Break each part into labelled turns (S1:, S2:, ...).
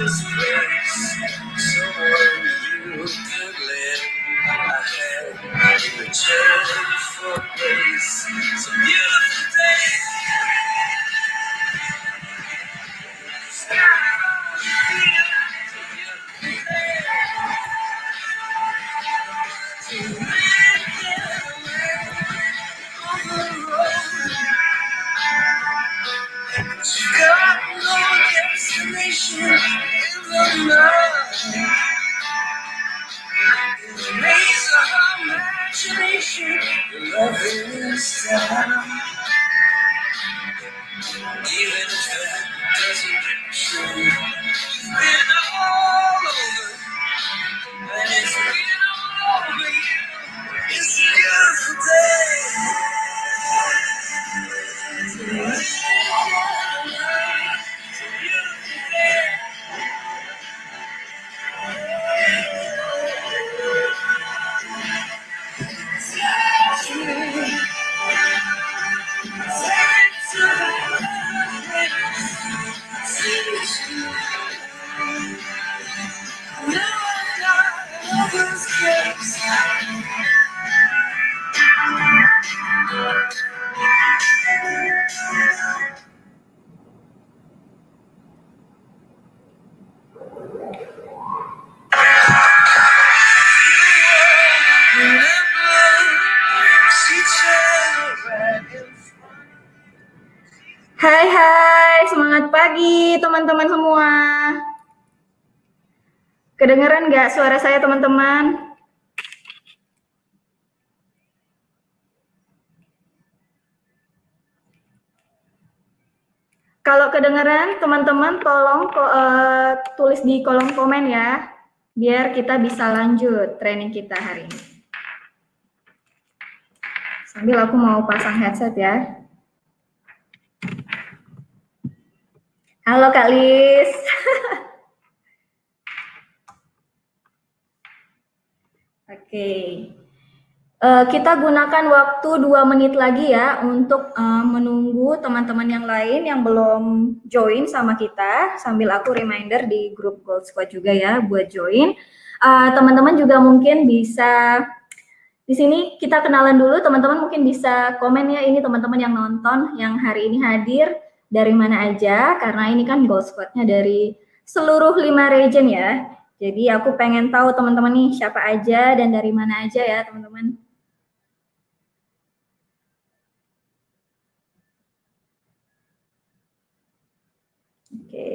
S1: this place, someone you could lend a hand in return for grace. It's a beautiful day. Got no destination in the night. In the maze of our imagination, your love is time. Even if that doesn't ring true, you've been all over, and it's been all over you. It's a beautiful day.
S2: Hai, semangat pagi teman-teman semua. Kedengeran nggak suara saya teman-teman? Kalau kedengeran teman-teman tolong tulis di kolom komen ya, biar kita bisa lanjut training kita hari ini. Sambil aku mau pasang headset ya. Halo Kak Lis. Oke. Kita gunakan waktu 2 menit lagi ya untuk menunggu teman-teman yang lain yang belum join sama kita, sambil aku reminder di grup Gold Squad juga ya buat join. Teman-teman juga mungkin bisa di sini kita kenalan dulu, teman-teman mungkin bisa komen ya, ini teman-teman yang nonton yang hari ini hadir dari mana aja, karena ini kan Gold Squad-nya dari seluruh 5 region ya. Jadi aku pengen tahu teman-teman nih siapa aja dan dari mana aja ya teman-teman. Oke.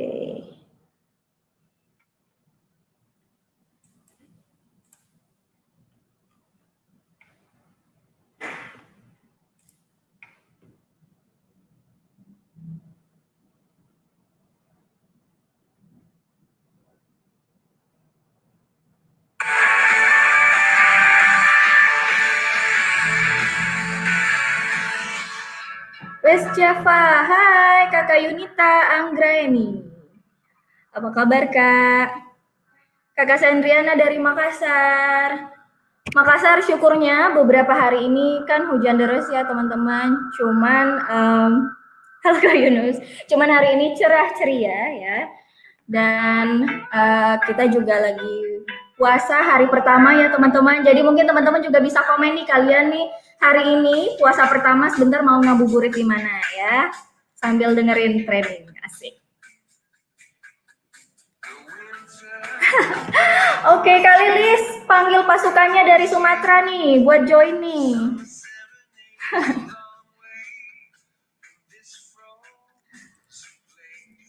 S2: West Java, hai Kakak Yunita Anggraeni. Apa kabar Kak? Kakak Sandriana dari Makassar. Makassar syukurnya beberapa hari ini kan hujan deras ya teman-teman. Cuman, halo Kak Yunus. Cuman hari ini cerah ceria ya. Dan kita juga lagi puasa hari pertama ya teman-teman. Jadi mungkin teman-teman juga bisa komen nih kalian nih hari ini puasa pertama sebentar mau ngabuburit di mana ya, sambil dengerin training. Asik. Oke, Kak Lilis panggil pasukannya dari Sumatera nih buat join nih.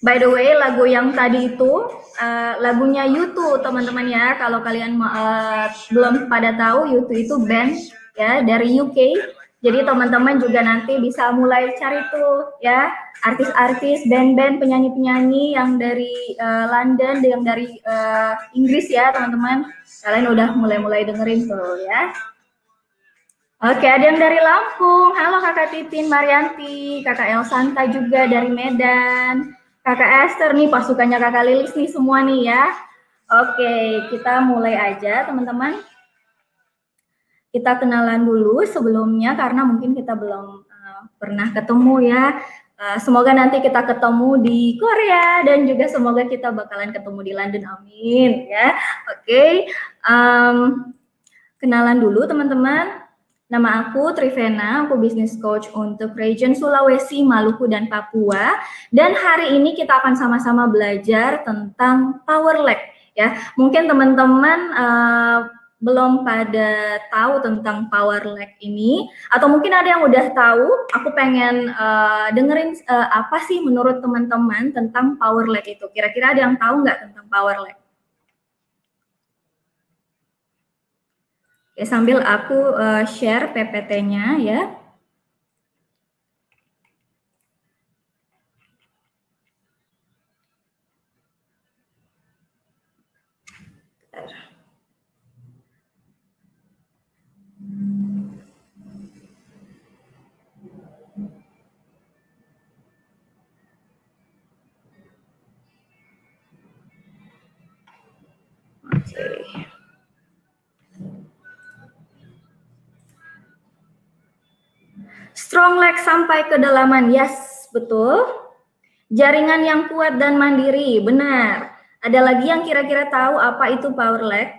S2: By the way, lagu yang tadi itu lagunya U2 teman-teman ya. Kalau kalian belum pada tahu, U2 itu band ya dari UK. Jadi teman-teman juga nanti bisa mulai cari tuh ya artis-artis, band-band, penyanyi-penyanyi yang dari London, yang dari Inggris ya teman-teman. Kalian udah mulai dengerin tuh ya. Oke, ada yang dari Lampung. Halo Kakak Titin Marianti, Kakak Elsanta juga dari Medan. Kakak Esther nih, pasukannya Kakak Lilis nih semua nih ya. Oke, kita mulai aja teman-teman. Kita kenalan dulu sebelumnya karena mungkin kita belum pernah ketemu ya. Semoga nanti kita ketemu di Korea dan juga semoga kita bakalan ketemu di London, amin ya. Oke, kenalan dulu teman-teman. Nama aku Trivena, aku business coach untuk region Sulawesi, Maluku, dan Papua. Dan hari ini kita akan sama-sama belajar tentang power lag ya. Mungkin teman-teman belum pada tahu tentang power lag ini, atau mungkin ada yang udah tahu. Aku pengen dengerin apa sih menurut teman-teman tentang power lag itu. Kira-kira ada yang tahu nggak tentang power lag? Ya, sambil aku share PPT-nya ya. Oke. Strong lag sampai kedalaman, yes, betul. Jaringan yang kuat dan mandiri, benar. Ada lagi yang kira-kira tahu apa itu power lag?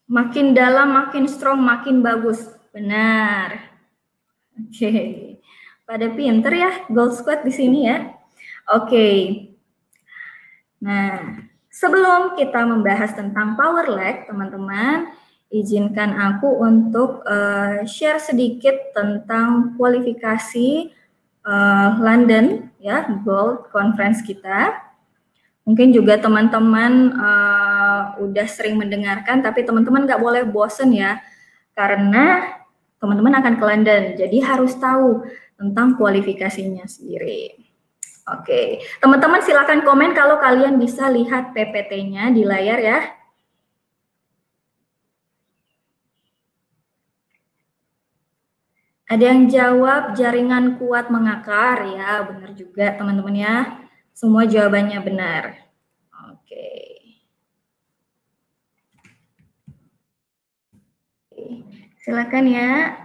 S2: Makin dalam, makin strong, makin bagus. Benar. Oke. Pada pinter ya, Gold Squad di sini ya. Oke. Nah, sebelum kita membahas tentang power lag, teman-teman, izinkan aku untuk share sedikit tentang kualifikasi London ya, Gold Conference kita. Mungkin juga teman-teman udah sering mendengarkan, tapi teman-teman nggak boleh bosen ya, karena teman-teman akan ke London, jadi harus tahu tentang kualifikasinya sendiri. Oke, teman-teman silakan komen kalau kalian bisa lihat PPT-nya di layar ya. Ada yang jawab jaringan kuat mengakar, ya benar juga teman-teman ya. Semua jawabannya benar. Oke. Silakan ya.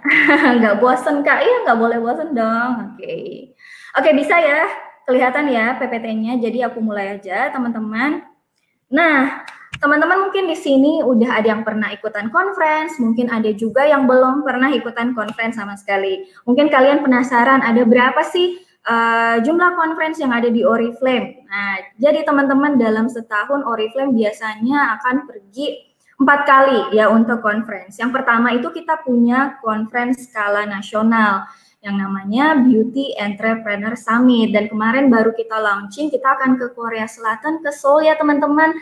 S2: Nggak bosen Kak? Iya nggak boleh bosen dong. Oke. Oke, bisa ya? Kelihatan ya PPT-nya. Jadi aku mulai aja teman-teman. Nah, teman-teman mungkin di sini udah ada yang pernah ikutan conference, mungkin ada juga yang belum pernah ikutan conference sama sekali. Mungkin kalian penasaran ada berapa sih jumlah conference yang ada di Oriflame. Nah, jadi teman-teman dalam setahun Oriflame biasanya akan pergi 4 kali ya untuk conference. Yang pertama itu kita punya conference skala nasional yang namanya Beauty Entrepreneur Summit, dan kemarin baru kita launching, kita akan ke Korea Selatan, ke Seoul ya teman-teman,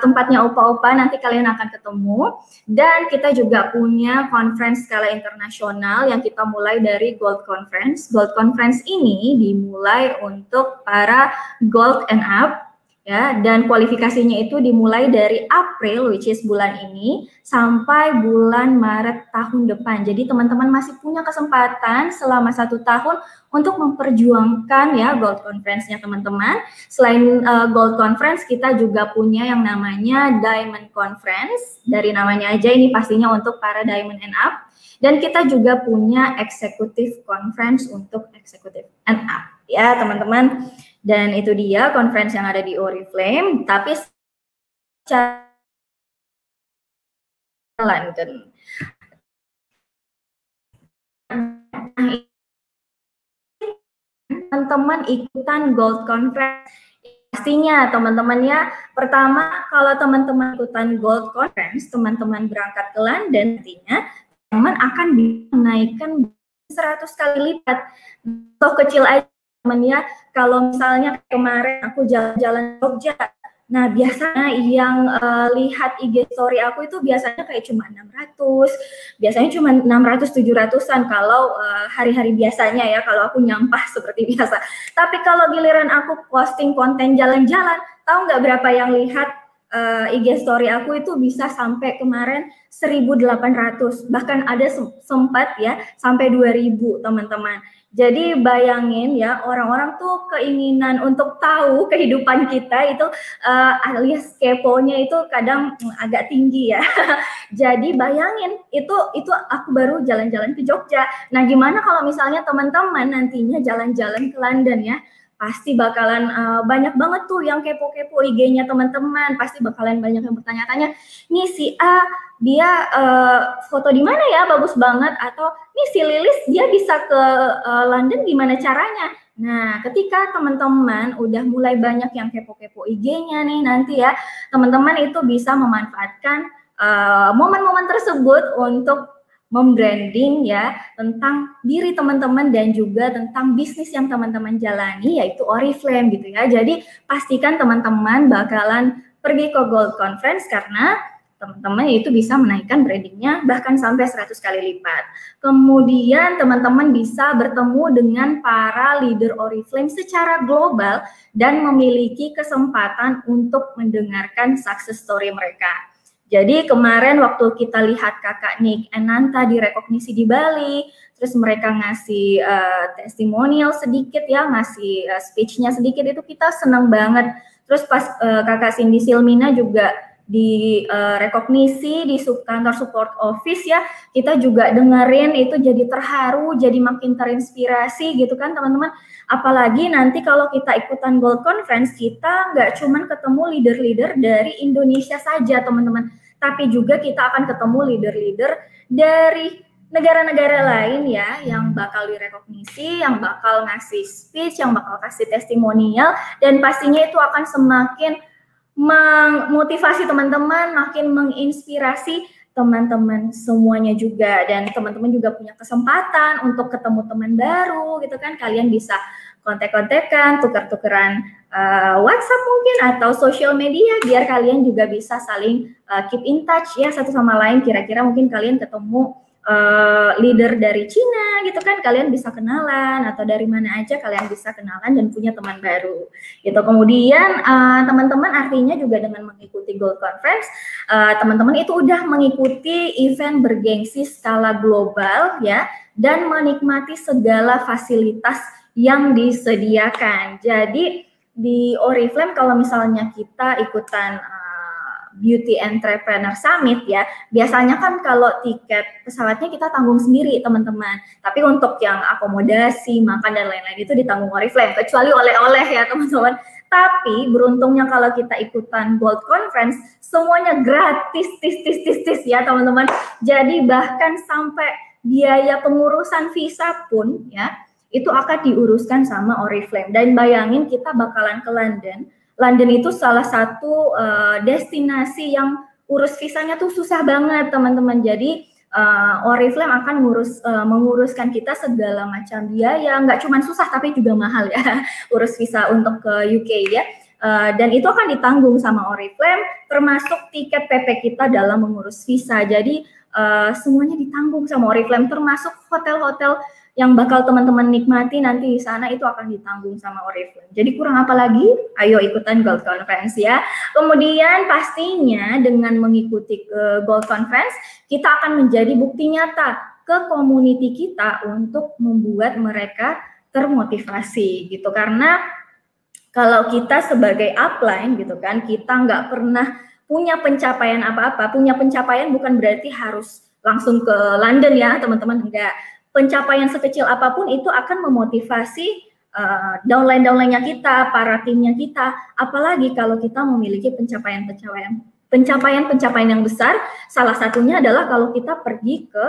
S2: tempatnya opa-opa, nanti kalian akan ketemu. Dan kita juga punya conference skala internasional yang kita mulai dari Gold Conference. Gold Conference ini dimulai untuk para Gold and Up ya, dan kualifikasinya itu dimulai dari April, which is bulan ini, sampai bulan Maret tahun depan. Jadi teman-teman masih punya kesempatan selama 1 tahun untuk memperjuangkan ya Gold Conference-nya teman-teman. Selain Gold Conference, kita juga punya yang namanya Diamond Conference. Dari namanya aja ini pastinya untuk para Diamond and Up. Dan kita juga punya Executive Conference untuk Executive and Up ya teman-teman. Dan itu dia conference yang ada di Oriflame, tapi London. Teman-teman ikutan Gold Conference, pastinya teman-teman ya. Pertama, kalau teman-teman ikutan Gold Conference, teman-teman berangkat ke London, nantinya teman akan menaikkan 100 kali lipat. Contoh kecil aja teman ya, kalau misalnya kemarin aku jalan-jalan Jogja, nah biasanya yang lihat IG story aku itu biasanya kayak cuma 600, biasanya cuma 600-700an kalau hari-hari biasanya ya, kalau aku nyampah seperti biasa. Tapi kalau giliran aku posting konten jalan-jalan, tahu nggak berapa yang lihat IG story aku itu bisa sampai kemarin 1.800, bahkan ada sempat ya sampai 2.000 teman-teman. Jadi bayangin ya, orang-orang tuh keinginan untuk tahu kehidupan kita itu alias keponya itu kadang agak tinggi ya. Jadi bayangin itu aku baru jalan-jalan ke Jogja. Nah, gimana kalau misalnya teman-teman nantinya jalan-jalan ke London ya? Pasti bakalan banyak banget tuh yang kepo-kepo IG-nya teman-teman. Pasti bakalan banyak yang bertanya-tanya, nih si A dia foto di mana ya, bagus banget, atau nih si Lilis dia bisa ke London gimana caranya. Nah, ketika teman-teman udah mulai banyak yang kepo-kepo IG-nya nih nanti ya, teman-teman itu bisa memanfaatkan momen-momen tersebut untuk membranding ya tentang diri teman-teman dan juga tentang bisnis yang teman-teman jalani, yaitu Oriflame gitu ya. Jadi pastikan teman-teman bakalan pergi ke Gold Conference karena teman-teman itu bisa menaikkan brandingnya bahkan sampai 100 kali lipat. Kemudian teman-teman bisa bertemu dengan para leader Oriflame secara global dan memiliki kesempatan untuk mendengarkan success story mereka. Jadi kemarin waktu kita lihat kakak Nick Enanta direkognisi di Bali, terus mereka ngasih testimonial sedikit ya, ngasih speech-nya sedikit, itu kita senang banget. Terus pas kakak Cindy Silmina juga direkognisi di kantor support office ya, kita juga dengerin itu jadi terharu, jadi makin terinspirasi gitu kan teman-teman. Apalagi nanti kalau kita ikutan Gold Conference, kita nggak cuman ketemu leader-leader dari Indonesia saja teman-teman, tapi juga kita akan ketemu leader-leader dari negara-negara lain ya, yang bakal direkognisi, yang bakal ngasih speech, yang bakal kasih testimonial, dan pastinya itu akan semakin memotivasi teman-teman, makin menginspirasi teman-teman semuanya juga. Dan teman-teman juga punya kesempatan untuk ketemu teman baru gitu kan. Kalian bisa kontak-kontakan, tukar-tukeran WhatsApp mungkin atau social media biar kalian juga bisa saling keep in touch ya satu sama lain. Kira-kira mungkin kalian ketemu leader dari Cina gitu kan, kalian bisa kenalan, atau dari mana aja kalian bisa kenalan dan punya teman baru gitu. Kemudian teman-teman artinya juga dengan mengikuti Gold Conference, teman-teman itu udah mengikuti event bergengsi skala global ya, dan menikmati segala fasilitas yang disediakan. Jadi di Oriflame kalau misalnya kita ikutan Beauty Entrepreneur Summit ya, biasanya kan kalau tiket pesawatnya kita tanggung sendiri teman-teman, tapi untuk yang akomodasi, makan dan lain-lain itu ditanggung Oriflame, kecuali oleh-oleh ya teman-teman. Tapi beruntungnya kalau kita ikutan Gold Conference, semuanya gratis, tis ya teman-teman. Jadi bahkan sampai biaya pengurusan visa pun ya, itu akan diuruskan sama Oriflame. Dan bayangin kita bakalan ke London. London itu salah satu destinasi yang urus visanya tuh susah banget teman-teman. Jadi Oriflame akan menguruskan kita segala macam biaya, nggak cuma susah tapi juga mahal ya urus visa untuk ke UK ya. Dan itu akan ditanggung sama Oriflame, termasuk tiket PP kita dalam mengurus visa. Jadi semuanya ditanggung sama Oriflame, termasuk hotel-hotel yang bakal teman-teman nikmati nanti di sana itu akan ditanggung sama Oriflame. Jadi kurang apa lagi? Ayo ikutan Gold Conference ya. Kemudian pastinya dengan mengikuti ke Gold Conference, kita akan menjadi bukti nyata ke community kita untuk membuat mereka termotivasi gitu. Karena kalau kita sebagai upline gitu kan, kita nggak pernah punya pencapaian apa-apa. Punya pencapaian bukan berarti harus langsung ke London ya teman-teman, enggak. Pencapaian sekecil apapun itu akan memotivasi downline-downline-nya kita, para timnya kita. Apalagi kalau kita memiliki pencapaian yang besar, salah satunya adalah kalau kita pergi ke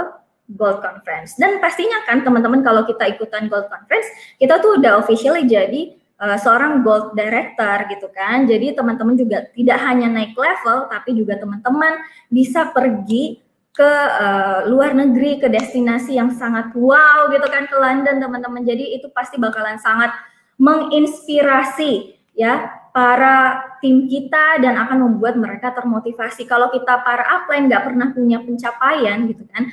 S2: Gold Conference. Dan pastinya kan teman-teman kalau kita ikutan Gold Conference, kita tuh udah officially jadi seorang Gold Director gitu kan. Jadi teman-teman juga tidak hanya naik level, tapi juga teman-teman bisa pergi ke luar negeri, ke destinasi yang sangat wow gitu kan, ke London teman-teman. Jadi itu pasti bakalan sangat menginspirasi ya para tim kita dan akan membuat mereka termotivasi. Kalau kita para upline nggak pernah punya pencapaian gitu kan,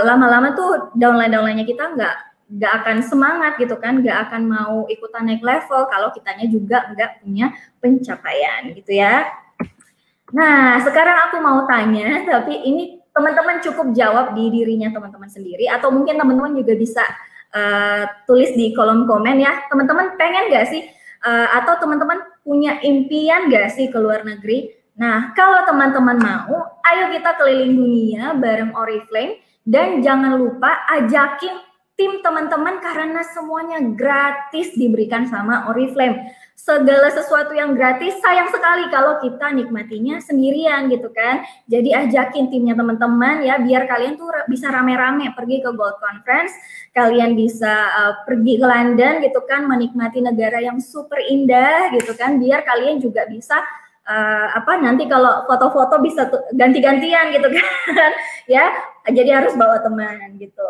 S2: lama-lama tuh downline-nya kita nggak akan semangat gitu kan, nggak akan mau ikutan naik level kalau kitanya juga nggak punya pencapaian gitu ya. Nah sekarang aku mau tanya, tapi ini teman-teman cukup jawab di dirinya teman-teman sendiri, atau mungkin teman-teman juga bisa tulis di kolom komen ya. Teman-teman pengen nggak sih atau teman-teman punya impian nggak sih ke luar negeri? Nah, kalau teman-teman mau, ayo kita keliling dunia bareng Oriflame dan jangan lupa ajakin tim teman-teman karena semuanya gratis diberikan sama Oriflame. Segala sesuatu yang gratis sayang sekali kalau kita nikmatinya sendirian gitu kan. Jadi ajakin timnya teman-teman ya biar kalian tuh bisa rame-rame pergi ke Gold Conference, kalian bisa pergi ke London gitu kan, menikmati negara yang super indah gitu kan, biar kalian juga bisa nanti kalau foto-foto bisa ganti-gantian gitu kan ya. Jadi harus bawa teman gitu.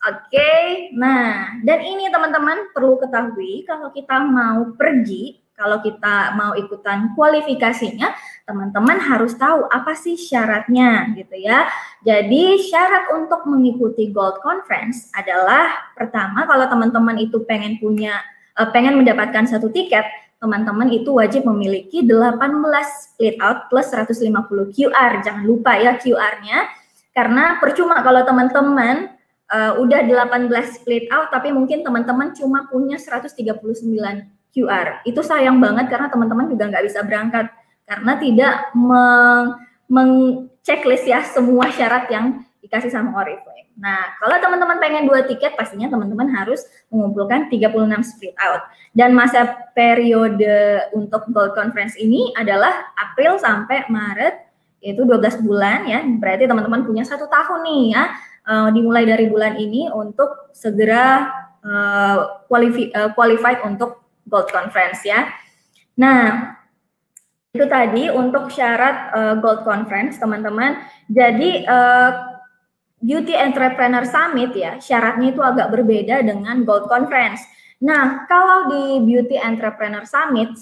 S2: Oke, nah dan ini teman-teman perlu ketahui kalau kita mau pergi, kalau kita mau ikutan kualifikasinya, teman-teman harus tahu apa sih syaratnya gitu ya. Jadi syarat untuk mengikuti Gold Conference adalah pertama kalau teman-teman itu pengen mendapatkan satu tiket, teman-teman itu wajib memiliki 18 split out plus 150 QR. Jangan lupa ya QR-nya, karena percuma kalau teman-teman udah 18 split out tapi mungkin teman-teman cuma punya 139 QR. Itu sayang banget karena teman-teman juga nggak bisa berangkat karena tidak meng-checklist ya semua syarat yang dikasih sama Oriflame. Nah, kalau teman-teman pengen 2 tiket, pastinya teman-teman harus mengumpulkan 36 split out. Dan masa periode untuk Gold Conference ini adalah April sampai Maret, yaitu 12 bulan ya. Berarti teman-teman punya 1 tahun nih ya. Dimulai dari bulan ini untuk segera qualified untuk Gold Conference ya. Nah, itu tadi untuk syarat Gold Conference teman-teman. Jadi Beauty Entrepreneur Summit ya, syaratnya itu agak berbeda dengan Gold Conference. Nah, kalau di Beauty Entrepreneur Summit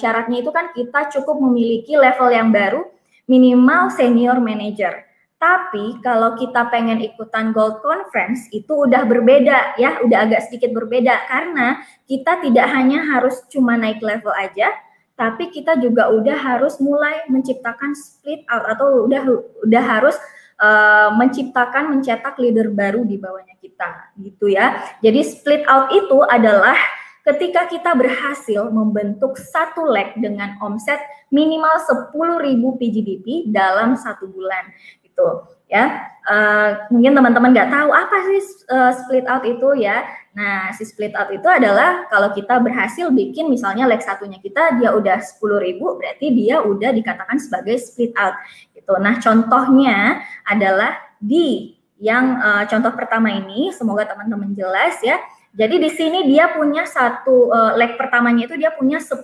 S2: syaratnya itu kan kita cukup memiliki level yang baru, minimal senior manager. Tapi kalau kita pengen ikutan Gold Conference itu udah berbeda ya, udah agak sedikit berbeda karena kita tidak hanya harus cuma naik level aja, tapi kita juga udah harus mulai menciptakan split out atau udah harus mencetak leader baru di bawahnya kita gitu ya. Jadi split out itu adalah ketika kita berhasil membentuk satu leg dengan omset minimal 10.000 PGBP dalam 1 bulan. Ya, mungkin teman-teman nggak tahu apa sih split out itu ya. Nah, si split out itu adalah kalau kita berhasil bikin misalnya leg satunya kita dia udah 10.000, berarti dia udah dikatakan sebagai split out gitu. Nah, contohnya adalah di yang contoh pertama ini, semoga teman-teman jelas ya. Jadi di sini dia punya satu leg pertamanya itu dia punya 10.000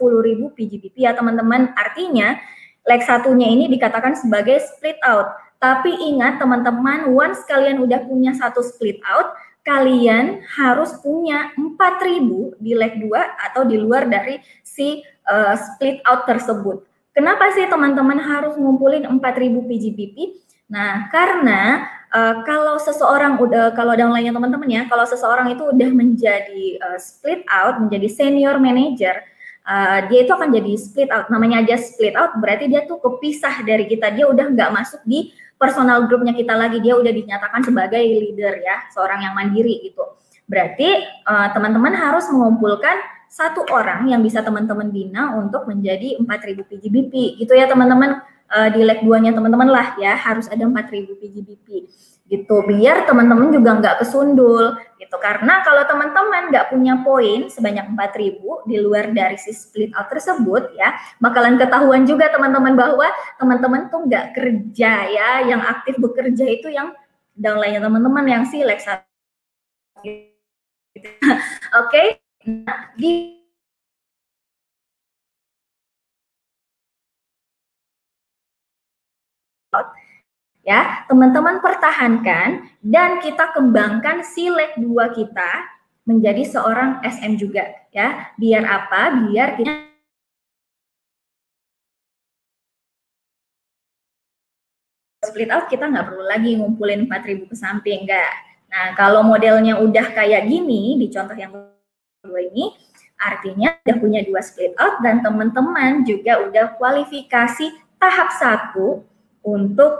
S2: PGBP ya teman-teman. Artinya leg satunya ini dikatakan sebagai split out. Tapi ingat teman-teman, once kalian udah punya satu split out, kalian harus punya 4.000 di leg 2 atau di luar dari si split out tersebut. Kenapa sih teman-teman harus ngumpulin 4.000 PGBP? Nah, karena kalau seseorang kalau downline-nya teman-teman ya, kalau seseorang itu udah menjadi split out, menjadi senior manager, dia itu akan jadi split out. Namanya aja split out, berarti dia tuh kepisah dari kita. Dia udah nggak masuk di personal grupnya kita lagi, dia udah dinyatakan sebagai leader ya, seorang yang mandiri gitu. Berarti teman-teman harus mengumpulkan satu orang yang bisa teman-teman bina untuk menjadi 4.000 PGBP gitu ya teman-teman. Di leg 2-nya teman-teman lah ya, harus ada 4.000 PGBP gitu, biar teman-teman juga nggak kesundul gitu. Karena kalau teman-teman nggak punya poin sebanyak 4.000 di luar dari si split out tersebut ya, bakalan ketahuan juga teman-teman bahwa teman-teman tuh nggak kerja ya. Yang aktif bekerja itu yang downline-nya teman-teman yang si leg 1. Oke. Nah, di ya, teman-teman pertahankan dan kita kembangkan si leg 2 kita menjadi seorang SM juga ya. Biar apa? Biar kita split out, kita nggak perlu lagi ngumpulin 4.000 ke samping, enggak. Nah, kalau modelnya udah kayak gini di contoh yang kedua ini, artinya udah punya 2 split out dan teman-teman juga udah kualifikasi tahap 1 untuk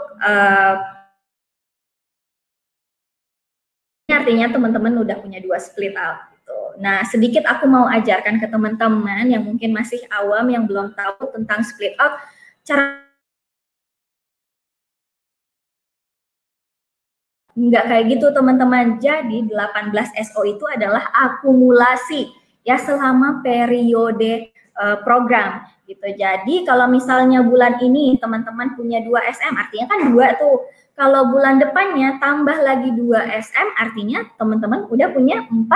S2: Ini artinya teman-teman udah punya 2 split out gitu. Nah, sedikit aku mau ajarkan ke teman-teman yang mungkin masih awam, yang belum tahu tentang split out, cara nggak kayak gitu teman-teman. Jadi 18 SO itu adalah akumulasi ya selama periode program gitu. Jadi kalau misalnya bulan ini teman-teman punya 2 SM, artinya kan 2 tuh. Kalau bulan depannya tambah lagi 2 SM, artinya teman-teman udah punya 4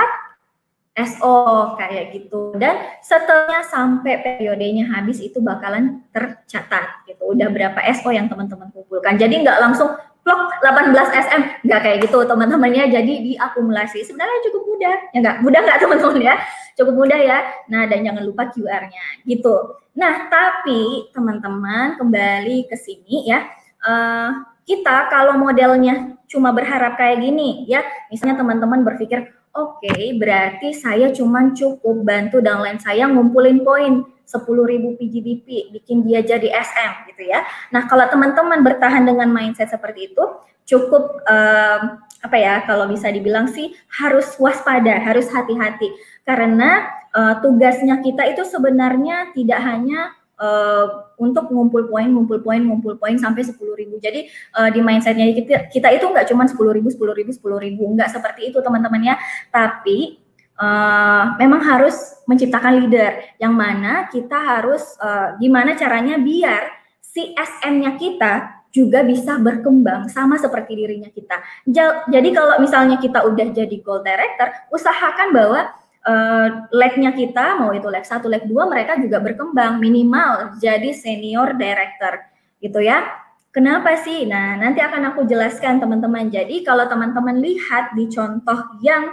S2: SO kayak gitu. Dan setelahnya sampai periodenya habis itu bakalan tercatat gitu. Udah berapa SO yang teman-teman kumpulkan. Jadi nggak langsung vlog 18 SM, nggak kayak gitu teman-temannya. Jadi diakumulasi. Sebenarnya cukup mudah, ya nggak? Mudah nggak teman-teman ya? Cukup mudah ya. Nah, dan jangan lupa QR-nya gitu. Nah, tapi teman-teman kembali ke sini ya. Kita kalau modelnya cuma berharap kayak gini ya, misalnya teman-teman berpikir, oke, berarti saya cuma cukup bantu downline saya ngumpulin poin 10.000 PGBP, bikin dia jadi SM gitu ya. Nah, kalau teman-teman bertahan dengan mindset seperti itu, cukup apa ya, kalau bisa dibilang sih harus waspada, harus hati-hati. Karena tugasnya kita itu sebenarnya tidak hanya untuk ngumpul poin sampai 10.000. Jadi di mindsetnya kita itu nggak cuma 10.000, nggak seperti itu teman-teman ya. Tapi memang harus menciptakan leader yang mana kita harus gimana caranya biar si SM-nya kita juga bisa berkembang sama seperti dirinya kita. Jadi kalau misalnya kita udah jadi gold director, usahakan bahwa leg-nya kita, mau itu leg 1, leg 2, mereka juga berkembang, minimal jadi senior director gitu ya. Kenapa sih? Nah, nanti akan aku jelaskan teman-teman. Jadi kalau teman-teman lihat di contoh yang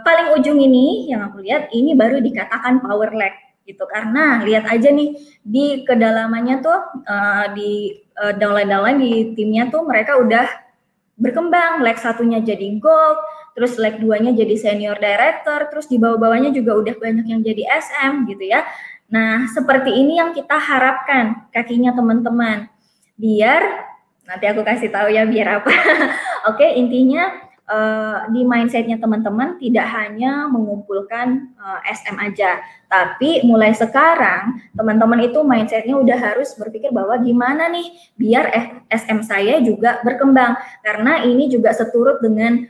S2: paling ujung ini, yang aku lihat, ini baru dikatakan power leg gitu. Karena lihat aja nih, di kedalamannya tuh, di downline di timnya tuh mereka udah berkembang, leg 1-nya jadi gold, terus leg 2-nya jadi senior director, terus di bawah-bawahnya juga udah banyak yang jadi SM gitu ya. Nah, seperti ini yang kita harapkan kakinya teman-teman. Biar, nanti aku kasih tahu ya biar apa. Oke, intinya di mindsetnya teman-teman tidak hanya mengumpulkan SM aja, tapi mulai sekarang teman-teman itu mindsetnya udah harus berpikir bahwa gimana nih biar SM saya juga berkembang, karena ini juga seturut dengan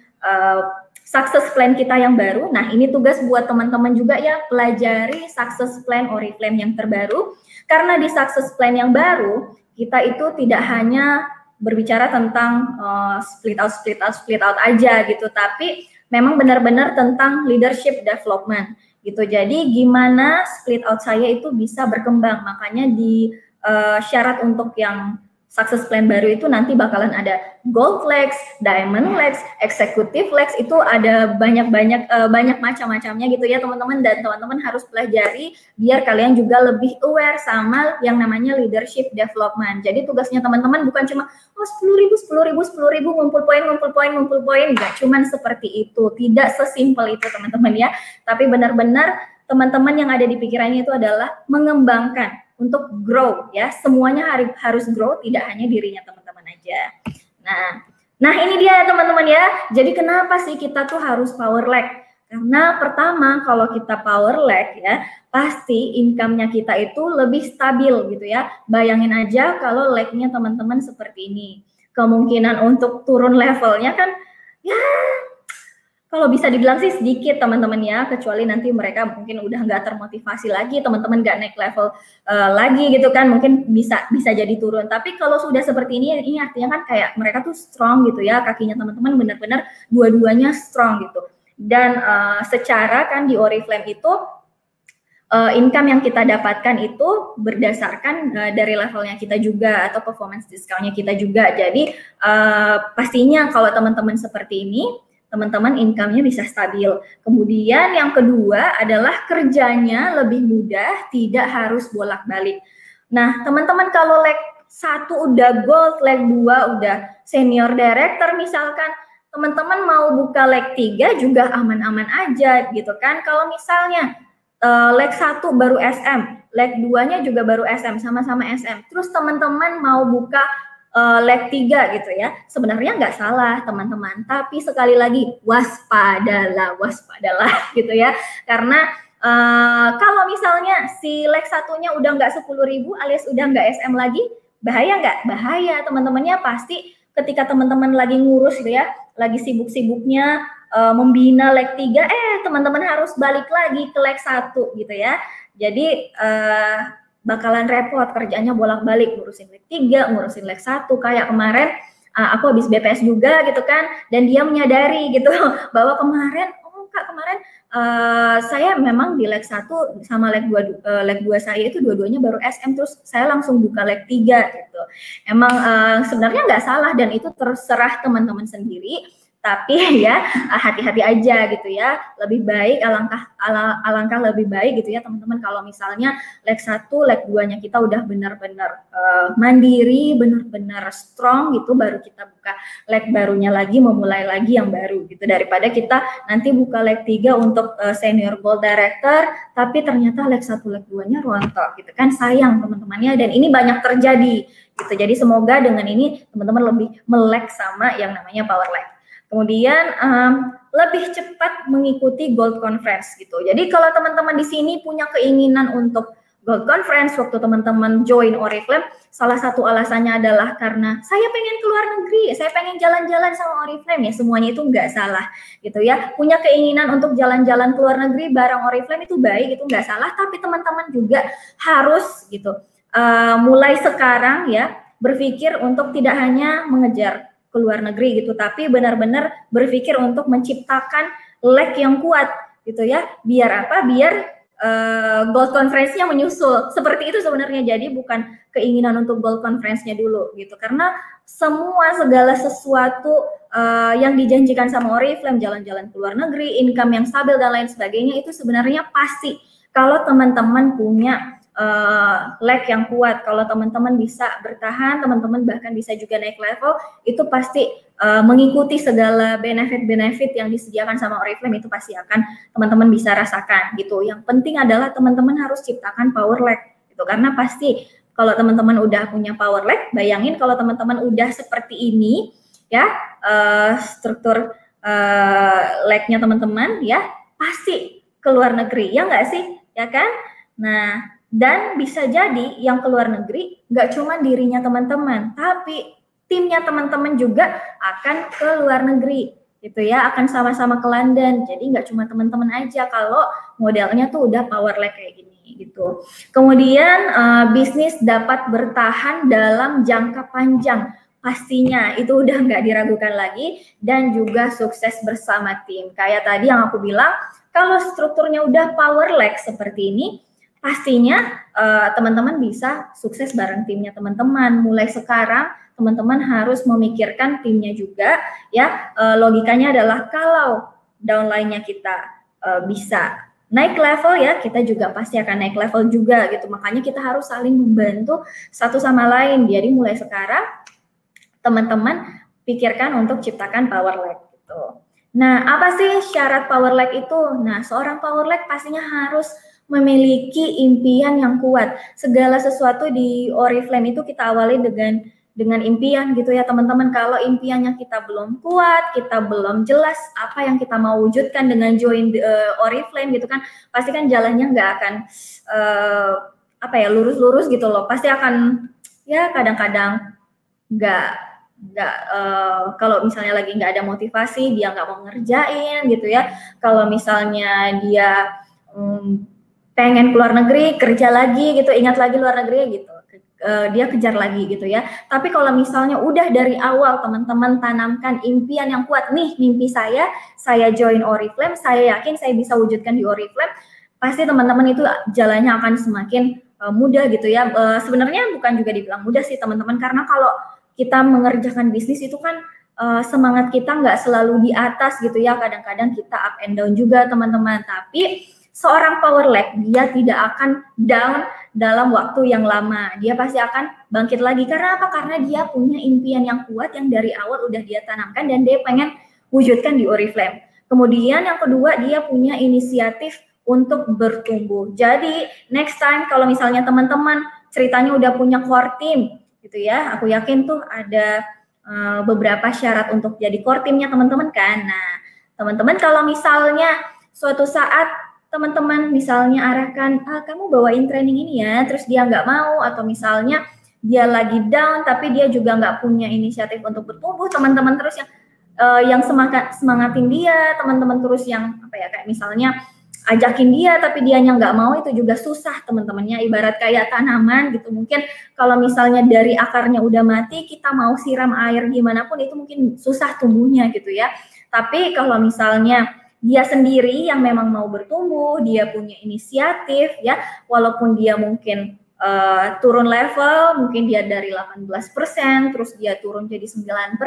S2: success plan kita yang baru. Nah, ini tugas buat teman-teman juga ya, pelajari success plan Oriflame yang terbaru, karena di success plan yang baru kita itu tidak hanya berbicara tentang split out aja gitu, tapi memang benar-benar tentang leadership development gitu. Jadi gimana split out saya itu bisa berkembang, makanya di syarat untuk yang success plan baru itu nanti bakalan ada gold legs, diamond legs, executive legs, itu ada banyak macam-macamnya gitu ya teman-teman, dan teman-teman harus pelajari biar kalian juga lebih aware sama yang namanya leadership development. Jadi tugasnya teman-teman bukan cuma 10.000 ngumpul poin, nggak cuman seperti itu, tidak sesimpel itu teman-teman ya, tapi benar-benar teman-teman yang ada di pikirannya itu adalah mengembangkan untuk grow ya, semuanya harus grow, tidak hanya dirinya teman-teman aja. Nah ini dia teman-teman ya. Jadi kenapa sih kita tuh harus power leg? Karena pertama kalau kita power leg ya, pasti income-nya kita itu lebih stabil gitu ya. Bayangin aja kalau leg-nya teman-teman seperti ini, kemungkinan untuk turun levelnya kan ya kalau bisa dibilang sih sedikit teman-teman ya, kecuali nanti mereka mungkin udah nggak termotivasi lagi, teman-teman nggak naik level lagi gitu kan, mungkin bisa jadi turun. Tapi kalau sudah seperti ini artinya kan kayak mereka tuh strong gitu ya, kakinya teman-teman benar-benar dua-duanya strong gitu. Dan secara kan di Oriflame itu income yang kita dapatkan itu berdasarkan dari levelnya kita juga atau performance discount-nya kita juga. Jadi pastinya kalau teman-teman seperti ini, teman-teman income-nya bisa stabil. Kemudian yang kedua adalah kerjanya lebih mudah, tidak harus bolak-balik. Nah, teman-teman kalau leg 1 udah gold, leg 2 udah senior director misalkan, teman-teman mau buka leg 3 juga aman-aman aja gitu kan. Kalau misalnya leg 1 baru SM, leg 2-nya juga baru SM, sama-sama SM. Terus teman-teman mau buka leg 3 gitu ya. Sebenarnya nggak salah teman-teman, tapi sekali lagi waspadalah gitu ya. Karena kalau misalnya si leg satunya udah nggak 10.000 alias udah nggak SM lagi, bahaya nggak? Bahaya, teman-temannya pasti ketika teman-teman lagi ngurus gitu ya, lagi sibuk-sibuknya membina leg 3, teman-teman harus balik lagi ke leg 1 gitu ya. Jadi bakalan repot, kerjanya bolak-balik, ngurusin leg 3, ngurusin leg 1, kayak kemarin aku habis BPS juga gitu kan, dan dia menyadari gitu bahwa kemarin, oh Kak, kemarin saya memang di leg 1 sama leg 2, leg 2 saya itu dua-duanya baru SM, terus saya langsung buka leg 3 gitu. Emang sebenarnya nggak salah dan itu terserah teman-teman sendiri, tapi ya hati-hati aja gitu ya. Lebih baik alangkah lebih baik gitu ya teman-teman kalau misalnya leg 1, leg 2-nya kita udah benar-benar mandiri, benar-benar strong gitu, baru kita buka leg barunya lagi, memulai lagi yang baru gitu, daripada kita nanti buka leg 3 untuk senior gold director tapi ternyata leg 1, leg 2-nya rontok gitu kan, sayang teman-temannya, dan ini banyak terjadi gitu. Jadi semoga dengan ini teman-teman lebih melek sama yang namanya power leg. Kemudian lebih cepat mengikuti Gold Conference gitu. Jadi kalau teman-teman di sini punya keinginan untuk Gold Conference waktu teman-teman join Oriflame, salah satu alasannya adalah karena saya pengen keluar negeri, saya pengen jalan-jalan sama Oriflame, ya semuanya itu nggak salah gitu ya. Punya keinginan untuk jalan-jalan keluar negeri bareng Oriflame itu baik, itu nggak salah, tapi teman-teman juga harus gitu mulai sekarang ya berpikir untuk tidak hanya mengejar keluar negeri gitu, tapi benar-benar berpikir untuk menciptakan leg yang kuat gitu ya. Biar apa? Biar Gold Conference-nya menyusul. Seperti itu sebenarnya. Jadi bukan keinginan untuk Gold Conference-nya dulu gitu. Karena segala sesuatu yang dijanjikan sama Oriflame, jalan-jalan keluar negeri, income yang stabil dan lain sebagainya, itu sebenarnya pasti kalau teman-teman punya leg yang kuat, kalau teman-teman bisa bertahan, teman-teman bahkan bisa juga naik level, itu pasti mengikuti segala benefit-benefit yang disediakan sama Oriflame, itu pasti akan teman-teman bisa rasakan gitu. Yang penting adalah teman-teman harus ciptakan power leg gitu, karena pasti kalau teman-teman udah punya power leg, bayangin kalau teman-teman udah seperti ini ya, struktur legnya teman-teman ya, pasti keluar negeri, ya nggak sih, ya kan? Nah, dan bisa jadi yang keluar negeri nggak cuma dirinya teman-teman, tapi timnya teman-teman juga akan ke luar negeri gitu ya, akan sama-sama ke London. Jadi nggak cuma teman-teman aja kalau modelnya tuh udah power leg kayak gini gitu. Kemudian bisnis dapat bertahan dalam jangka panjang, pastinya itu udah nggak diragukan lagi, dan juga sukses bersama tim. Kayak tadi yang aku bilang, kalau strukturnya udah power leg seperti ini, pastinya teman-teman bisa sukses bareng timnya teman-teman. Mulai sekarang teman-teman harus memikirkan timnya juga ya. Logikanya adalah kalau downline-nya kita bisa naik level ya, kita juga pasti akan naik level juga gitu. Makanya kita harus saling membantu satu sama lain. Jadi mulai sekarang teman-teman pikirkan untuk ciptakan power leg gitu. Nah, apa sih syarat power leg itu? Nah, seorang power leg pastinya harus memiliki impian yang kuat. Segala sesuatu di Oriflame itu kita awali dengan impian gitu ya teman-teman. Kalau impiannya kita belum kuat, kita belum jelas apa yang kita mau wujudkan dengan join Oriflame gitu kan, pasti kan jalannya nggak akan lurus-lurus gitu loh. Pasti akan ya kadang-kadang nggak kalau misalnya lagi nggak ada motivasi, dia nggak mau ngerjain gitu ya. Kalau misalnya dia pengen keluar negeri, kerja lagi gitu, ingat lagi luar negeri gitu, dia kejar lagi gitu ya. Tapi kalau misalnya udah dari awal teman-teman tanamkan impian yang kuat, nih mimpi saya join Oriflame, saya yakin saya bisa wujudkan di Oriflame, pasti teman-teman itu jalannya akan semakin mudah gitu ya. Sebenarnya bukan juga dibilang mudah sih teman-teman, karena kalau kita mengerjakan bisnis itu kan semangat kita nggak selalu di atas gitu ya, kadang-kadang kita up and down juga teman-teman. Tapi seorang power leg, dia tidak akan down dalam waktu yang lama. Dia pasti akan bangkit lagi. Karena apa? Karena dia punya impian yang kuat yang dari awal udah dia tanamkan dan dia pengen wujudkan di Oriflame. Kemudian yang kedua, dia punya inisiatif untuk bertumbuh. Jadi next time kalau misalnya teman-teman ceritanya udah punya core team, gitu ya. Aku yakin tuh ada beberapa syarat untuk jadi core timnya teman-teman kan. Nah, teman-teman kalau misalnya suatu saat teman-teman misalnya arahkan, kamu bawain training ini ya, terus dia nggak mau, atau misalnya dia lagi down tapi dia juga nggak punya inisiatif untuk bertumbuh, teman-teman terus yang semangatin dia, teman-teman terus yang apa ya, kayak misalnya ajakin dia tapi dianya nggak mau, itu juga susah teman-temannya. Ibarat kayak tanaman gitu, mungkin kalau misalnya dari akarnya udah mati, kita mau siram air gimana pun itu mungkin susah tumbuhnya gitu ya. Tapi kalau misalnya dia sendiri yang memang mau bertumbuh, dia punya inisiatif ya, walaupun dia mungkin turun level, mungkin dia dari 18%, terus dia turun jadi 9%,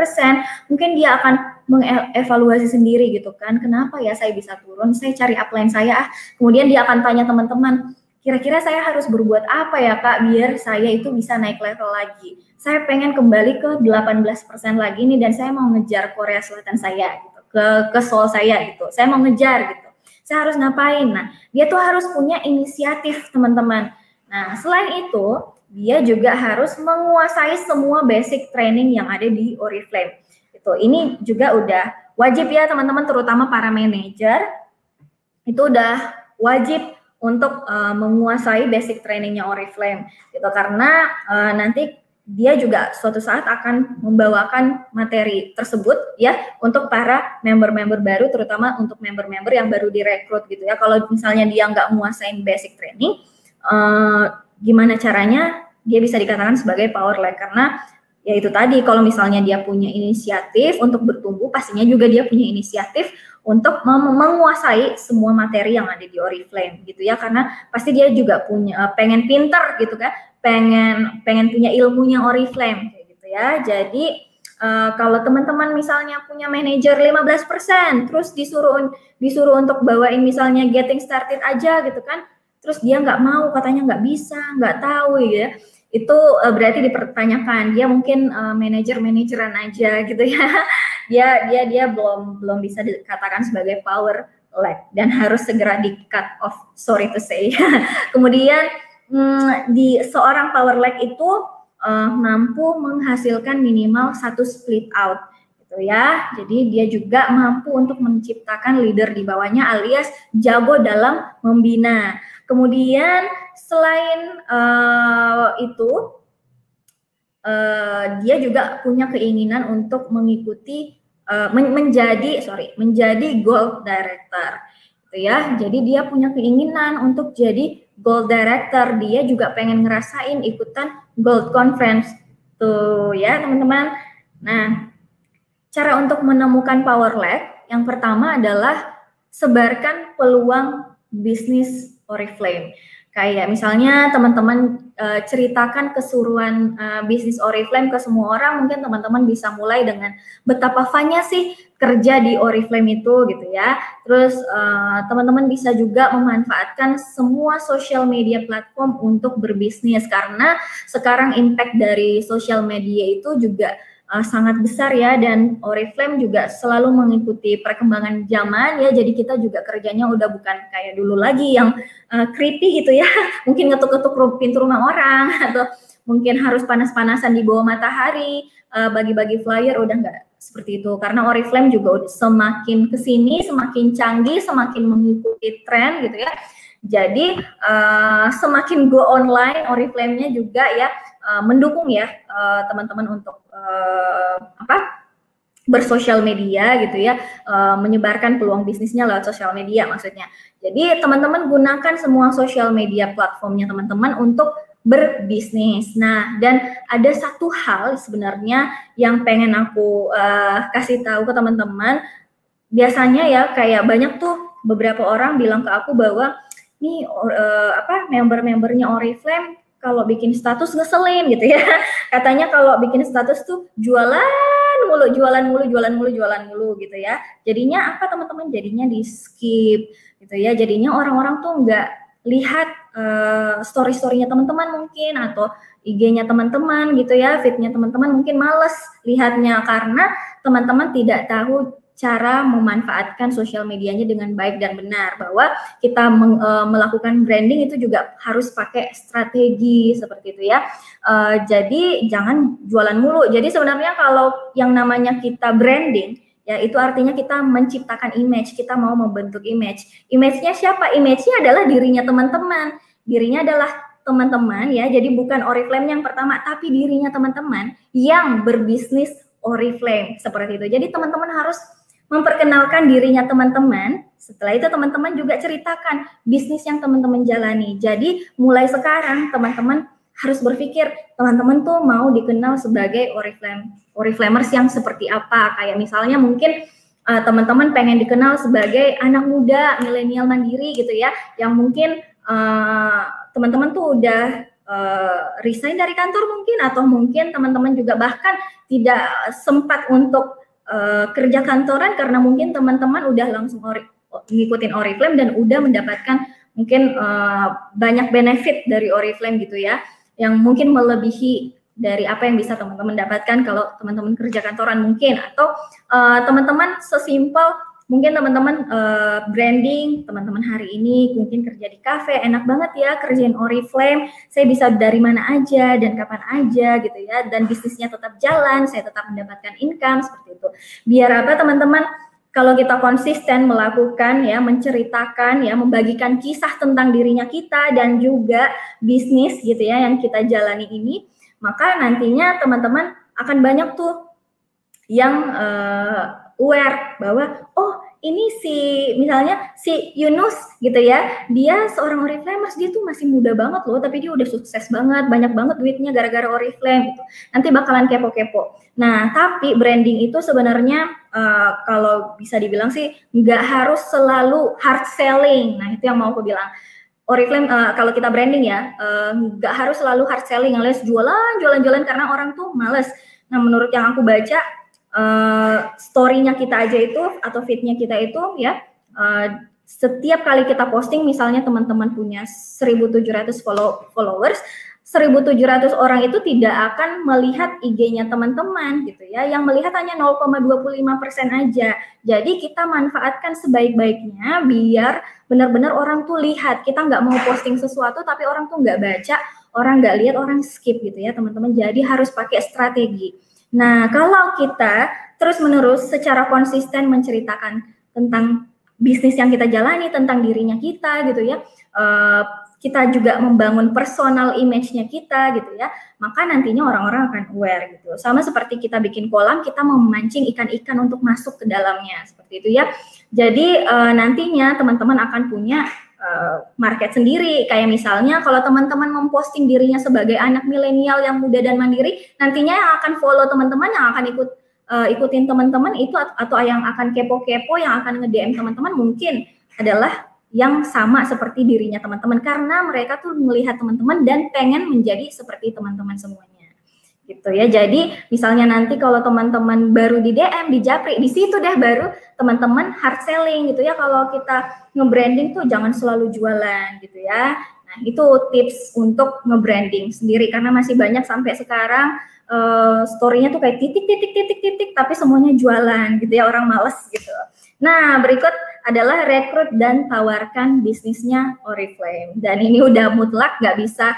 S2: mungkin dia akan mengevaluasi sendiri gitu kan, kenapa ya saya bisa turun, saya cari upline saya, kemudian dia akan tanya teman-teman, kira-kira saya harus berbuat apa ya Kak, biar saya itu bisa naik level lagi, saya pengen kembali ke 18% lagi nih, dan saya mau ngejar Korea Selatan saya, gitu, ke Seoul saya gitu, saya mau ngejar gitu, saya harus ngapain, nah dia tuh harus punya inisiatif teman-teman. Nah, selain itu, dia juga harus menguasai semua basic training yang ada di Oriflame. Ini juga udah wajib ya teman-teman, terutama para manajer, itu udah wajib untuk menguasai basic trainingnya Oriflame. Karena nanti dia juga suatu saat akan membawakan materi tersebut ya untuk para member-member baru, terutama untuk member-member yang baru direkrut gitu ya. Kalau misalnya dia nggak menguasain basic training, gimana caranya dia bisa dikatakan sebagai power lag, karena ya itu tadi, kalau misalnya dia punya inisiatif untuk bertumbuh, pastinya juga dia punya inisiatif untuk menguasai semua materi yang ada di Oriflame gitu ya, karena pasti dia juga punya pengen pinter gitu kan, pengen punya ilmunya Oriflame kayak gitu ya. Jadi kalau teman-teman misalnya punya manajer 15%, terus disuruh untuk bawain misalnya getting started aja gitu kan, terus dia nggak mau, katanya nggak bisa, nggak tahu ya, itu berarti dipertanyakan, dia mungkin manajeran aja gitu ya, dia belum bisa dikatakan sebagai power lag dan harus segera di cut off, sorry to say. Kemudian di seorang power lag itu mampu menghasilkan minimal 1 split out gitu ya, jadi dia juga mampu untuk menciptakan leader di bawahnya alias jago dalam membina. Kemudian selain itu, dia juga punya keinginan untuk mengikuti menjadi gold director, gitu ya. Jadi dia punya keinginan untuk jadi gold director. Dia juga pengen ngerasain ikutan gold conference, tuh ya teman-teman. Nah, cara untuk menemukan power lag yang pertama adalah sebarkan peluang bisnis Oriflame. Kayak misalnya teman-teman ceritakan keseruan bisnis Oriflame ke semua orang, mungkin teman-teman bisa mulai dengan betapa fun-nya sih kerja di Oriflame itu gitu ya. Terus teman-teman bisa juga memanfaatkan semua social media platform untuk berbisnis, karena sekarang impact dari social media itu juga sangat besar ya, dan Oriflame juga selalu mengikuti perkembangan zaman ya, jadi kita juga kerjanya udah bukan kayak dulu lagi yang creepy gitu ya, mungkin ngetuk-ngetuk pintu rumah orang, atau mungkin harus panas-panasan di bawah matahari, bagi-bagi flyer, udah nggak seperti itu, karena Oriflame juga udah semakin kesini, semakin canggih, semakin mengikuti tren gitu ya. Jadi semakin go online, Oriflame-nya juga ya mendukung ya teman-teman untuk bersosial media gitu ya, menyebarkan peluang bisnisnya lewat sosial media maksudnya. Jadi teman-teman gunakan semua sosial media platformnya teman-teman untuk berbisnis. Nah, dan ada satu hal sebenarnya yang pengen aku kasih tahu ke teman-teman. Biasanya ya kayak banyak tuh beberapa orang bilang ke aku bahwa nih member-membernya Oriflame kalau bikin status ngeselin gitu ya. Katanya kalau bikin status tuh jualan mulu gitu ya. Jadinya apa teman-teman? Jadinya di skip gitu ya. Jadinya orang-orang tuh nggak lihat story-storynya teman-teman mungkin, atau IG-nya teman-teman gitu ya, feed-nya teman-teman mungkin males lihatnya karena teman-teman tidak tahu cara memanfaatkan sosial medianya dengan baik dan benar, bahwa kita melakukan branding itu juga harus pakai strategi seperti itu ya. Jadi jangan jualan mulu. Jadi sebenarnya kalau yang namanya kita branding ya, itu artinya kita menciptakan image, kita mau membentuk image. Image-nya siapa? Image-nya adalah dirinya teman-teman. Dirinya adalah teman-teman ya. Jadi bukan Oriflame yang pertama, tapi dirinya teman-teman yang berbisnis Oriflame seperti itu. Jadi teman-teman harus memperkenalkan dirinya teman-teman. Setelah itu teman-teman juga ceritakan bisnis yang teman-teman jalani. Jadi mulai sekarang teman-teman harus berpikir, teman-teman tuh mau dikenal sebagai Oriflamers yang seperti apa. Kayak misalnya mungkin teman-teman pengen dikenal sebagai anak muda milenial mandiri gitu ya, yang mungkin teman-teman tuh udah resign dari kantor mungkin, atau mungkin teman-teman juga bahkan tidak sempat untuk kerja kantoran karena mungkin teman-teman udah langsung ngikutin Oriflame dan udah mendapatkan mungkin banyak benefit dari Oriflame gitu ya, yang mungkin melebihi dari apa yang bisa teman-teman dapatkan kalau teman-teman kerja kantoran mungkin. Atau teman-teman sesimpel mungkin teman-teman branding, teman-teman hari ini mungkin kerja di cafe, enak banget ya kerjain Oriflame, saya bisa dari mana aja dan kapan aja gitu ya, dan bisnisnya tetap jalan, saya tetap mendapatkan income seperti itu. Biar apa teman-teman, kalau kita konsisten melakukan ya, menceritakan ya, membagikan kisah tentang dirinya kita dan juga bisnis gitu ya yang kita jalani ini, maka nantinya teman-teman akan banyak tuh yang aware bahwa oh ini misalnya si Yunus gitu ya, dia seorang Oriflamers, dia tuh masih muda banget loh, tapi dia udah sukses banget, banyak banget duitnya gara-gara Oriflame gitu. Nanti bakalan kepo-kepo. Nah, tapi branding itu sebenarnya kalau bisa dibilang sih nggak harus selalu hard selling. Nah, itu yang mau aku bilang. Oriflame kalau kita branding ya, nggak harus selalu hard selling, alias jualan karena orang tuh males. Nah, menurut yang aku baca, story-nya kita aja itu atau feed-nya kita itu ya, setiap kali kita posting, misalnya teman-teman punya 1.700 followers, 1.700 orang itu tidak akan melihat IG-nya teman-teman gitu ya, yang melihat hanya 0,25% aja. Jadi kita manfaatkan sebaik-baiknya biar benar-benar orang tuh lihat. Kita nggak mau posting sesuatu tapi orang tuh nggak baca, orang nggak lihat, orang skip gitu ya teman-teman. Jadi harus pakai strategi. Nah, kalau kita terus-menerus secara konsisten menceritakan tentang bisnis yang kita jalani, tentang dirinya kita gitu ya, kita juga membangun personal image-nya kita gitu ya, maka nantinya orang-orang akan aware gitu. Sama seperti kita bikin kolam, kita memancing ikan-ikan untuk masuk ke dalamnya, seperti itu ya. Jadi nantinya teman-teman akan punya market sendiri. Kayak misalnya kalau teman-teman memposting dirinya sebagai anak milenial yang muda dan mandiri, nantinya yang akan follow teman-teman, yang akan ikutin teman-teman itu, atau yang akan kepo-kepo, yang akan nge-DM teman-teman mungkin adalah yang sama seperti dirinya teman-teman, karena mereka tuh melihat teman-teman dan pengen menjadi seperti teman-teman semuanya gitu ya. Jadi misalnya nanti kalau teman-teman baru di DM, di Japri, di situ deh baru teman-teman hard selling gitu ya. Kalau kita nge-branding tuh jangan selalu jualan gitu ya. Nah, itu tips untuk nge-branding sendiri, karena masih banyak sampai sekarang story-nya tuh kayak titik, tapi semuanya jualan gitu ya, orang males gitu. Nah, berikut adalah rekrut dan tawarkan bisnisnya Oriflame. Dan ini udah mutlak, nggak bisa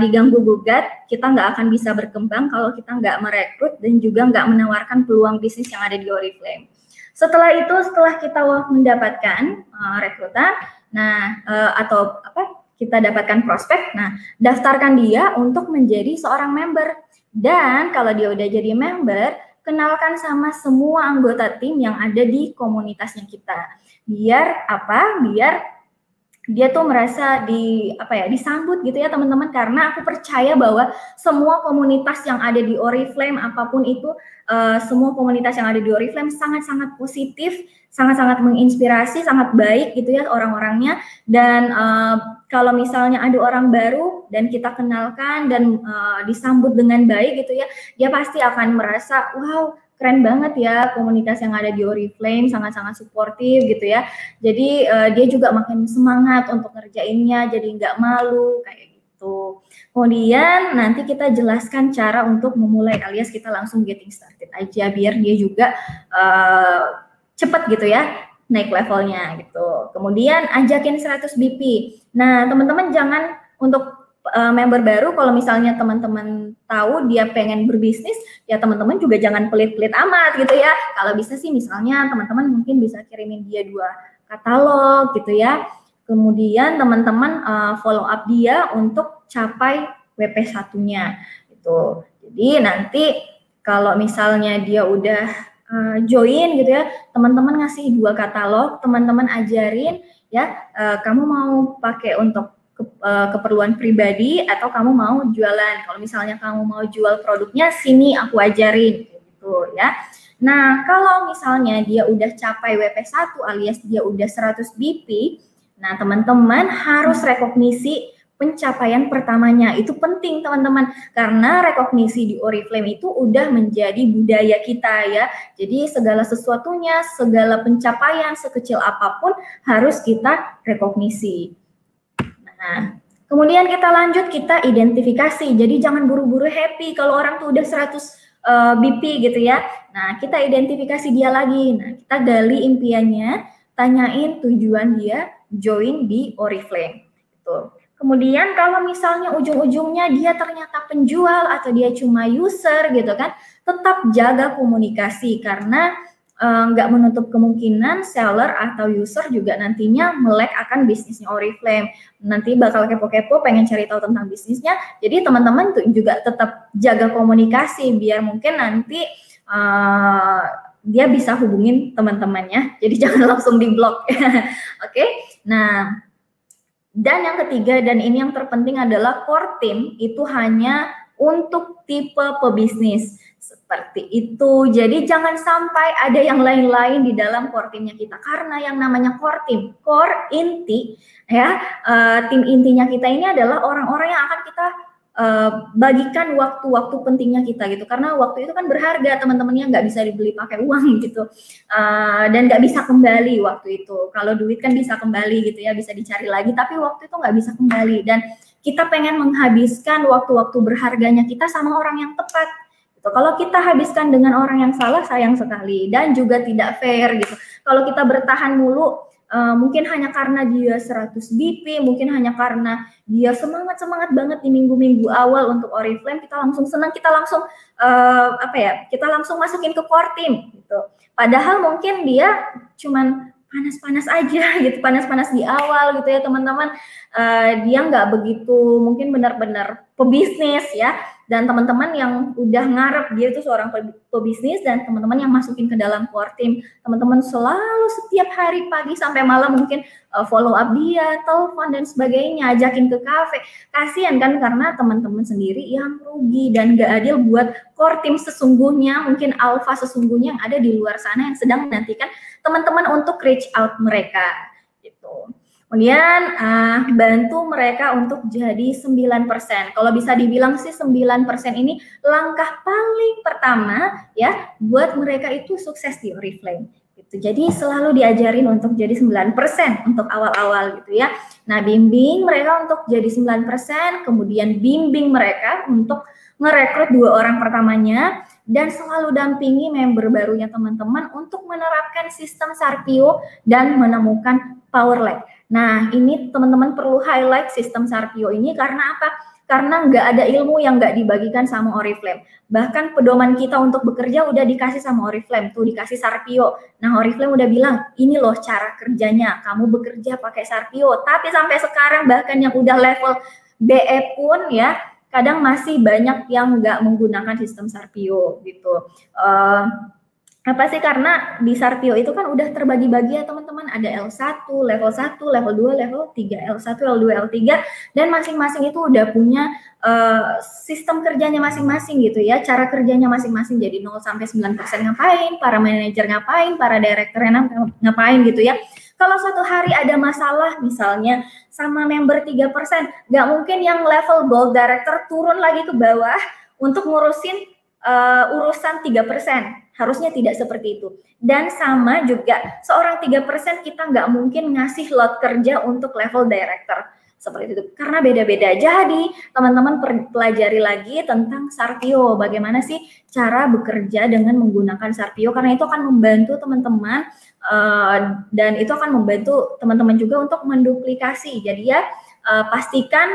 S2: diganggu-gugat. Kita nggak akan bisa berkembang kalau kita nggak merekrut dan juga nggak menawarkan peluang bisnis yang ada di Oriflame. Setelah itu, setelah kita mendapatkan rekrutan, nah atau apa, kita dapatkan prospek, nah daftarkan dia untuk menjadi seorang member. Dan kalau dia udah jadi member, kenalkan sama semua anggota tim yang ada di komunitasnya kita. Biar apa? Biar dia tuh merasa disambut gitu ya teman-teman, karena aku percaya bahwa semua komunitas yang ada di Oriflame apapun itu, semua komunitas yang ada di Oriflame sangat-sangat positif, sangat-sangat menginspirasi, sangat baik gitu ya orang-orangnya. Dan kalau misalnya ada orang baru dan kita kenalkan dan disambut dengan baik gitu ya, dia pasti akan merasa wow, keren banget ya komunitas yang ada di Oriflame, sangat-sangat suportif gitu ya. Jadi dia juga makin semangat untuk ngerjainnya, jadi nggak malu kayak gitu. Kemudian nanti kita jelaskan cara untuk memulai, alias kita langsung getting started aja biar dia juga cepet gitu ya naik levelnya gitu. Kemudian ajakin 100 BP. Nah, teman-teman jangan untuk member baru, kalau misalnya teman-teman tahu dia pengen berbisnis, ya teman-teman juga jangan pelit-pelit amat gitu ya. Kalau bisa sih misalnya teman-teman mungkin bisa kirimin dia 2 katalog gitu ya. Kemudian teman-teman follow up dia untuk capai WP 1-nya gitu. Jadi nanti kalau misalnya dia udah join gitu ya, teman-teman ngasih 2 katalog, teman-teman ajarin ya, kamu mau pakai untuk keperluan pribadi atau kamu mau jualan. Kalau misalnya kamu mau jual produknya, sini aku ajarin gitu ya. Nah, kalau misalnya dia udah capai WP 1 alias dia udah 100 BP, nah teman-teman harus rekognisi pencapaian pertamanya. Itu penting teman-teman, karena rekognisi di Oriflame itu udah menjadi budaya kita ya. Jadi segala sesuatunya, segala pencapaian sekecil apapun harus kita rekognisi. Nah, kemudian kita lanjut, kita identifikasi. Jadi jangan buru-buru happy kalau orang tuh udah 100 BP gitu ya. Nah, kita identifikasi dia lagi. Nah, kita gali impiannya, tanyain tujuan dia join di Oriflame. Gitu. Kemudian kalau misalnya ujung-ujungnya dia ternyata penjual atau dia cuma user gitu kan, tetap jaga komunikasi karena nggak menutup kemungkinan seller atau user juga nantinya melek akan bisnisnya Oriflame. Nanti bakal kepo-kepo pengen cari tahu tentang bisnisnya. Jadi teman-teman juga tetap jaga komunikasi biar mungkin nanti dia bisa hubungin teman-temannya. Jadi jangan langsung di-block. Oke. Nah, dan yang ketiga dan ini yang terpenting adalah core team itu hanya untuk tipe pebisnis. Seperti itu. Jadi jangan sampai ada yang lain-lain di dalam core teamnya kita. Karena yang namanya core team, core inti, ya, tim intinya kita ini adalah orang-orang yang akan kita bagikan waktu-waktu pentingnya kita gitu. Karena waktu itu kan berharga teman-temannya, nggak bisa dibeli pakai uang gitu. Dan nggak bisa kembali waktu itu. Kalau duit kan bisa kembali gitu ya, bisa dicari lagi. Tapi waktu itu nggak bisa kembali. Dan kita pengen menghabiskan waktu-waktu berharganya kita sama orang yang tepat. Kalau kita habiskan dengan orang yang salah, sayang sekali dan juga tidak fair gitu. Kalau kita bertahan mulu, mungkin hanya karena dia 100 BP, mungkin hanya karena dia semangat banget di minggu-minggu awal untuk Oriflame, kita langsung senang, kita langsung kita langsung masukin ke core team gitu. Padahal mungkin dia cuman panas-panas aja gitu, panas-panas di awal gitu ya teman-teman. Dia nggak begitu mungkin benar-benar pebisnis ya. Dan teman-teman yang udah ngarep dia itu seorang pebisnis dan teman-teman yang masukin ke dalam core team, teman-teman selalu setiap hari pagi sampai malam mungkin follow up dia, telepon dan sebagainya, ajakin ke kafe. Kasihan kan karena teman-teman sendiri yang rugi dan gak adil buat core team sesungguhnya, mungkin alpha sesungguhnya yang ada di luar sana yang sedang menantikan teman-teman untuk reach out mereka gitu. Kemudian bantu mereka untuk jadi 9%. Kalau bisa dibilang sih 9% ini langkah paling pertama ya buat mereka itu sukses di Oriflame. Gitu. Jadi selalu diajarin untuk jadi 9% untuk awal-awal gitu ya. Nah, bimbing mereka untuk jadi 9%, kemudian bimbing mereka untuk merekrut 2 orang pertamanya dan selalu dampingi member barunya teman-teman untuk menerapkan sistem Sarpio dan menemukan power lag. Nah, ini teman-teman perlu highlight sistem Sarpio ini karena apa? Karena nggak ada ilmu yang nggak dibagikan sama Oriflame. Bahkan pedoman kita untuk bekerja udah dikasih sama Oriflame, tuh dikasih Sarpio. Nah, Oriflame udah bilang, ini loh cara kerjanya, kamu bekerja pakai Sarpio. Tapi sampai sekarang bahkan yang udah level BE pun ya, kadang masih banyak yang nggak menggunakan sistem Sarpio gitu. Apa sih, karena di Sarpio itu kan udah terbagi-bagi ya teman-teman, ada L1, level 1, level 2, level 3, L1, L2, L3 dan masing-masing itu udah punya sistem kerjanya masing-masing gitu ya, cara kerjanya masing-masing. Jadi 0 sampai 9% ngapain, para manajer ngapain, para direkturnya ngapain gitu ya. Kalau suatu hari ada masalah misalnya sama member 3%, nggak mungkin yang level gold director turun lagi ke bawah untuk ngurusin urusan 3%. Harusnya tidak seperti itu. Dan sama juga, seorang 3% kita nggak mungkin ngasih load kerja untuk level director. seperti itu. Karena beda-beda. Jadi teman-teman pelajari lagi tentang Sarpio. Bagaimana sih cara bekerja dengan menggunakan Sarpio? Karena itu akan membantu teman-teman dan itu akan membantu teman-teman juga untuk menduplikasi. Jadi ya pastikan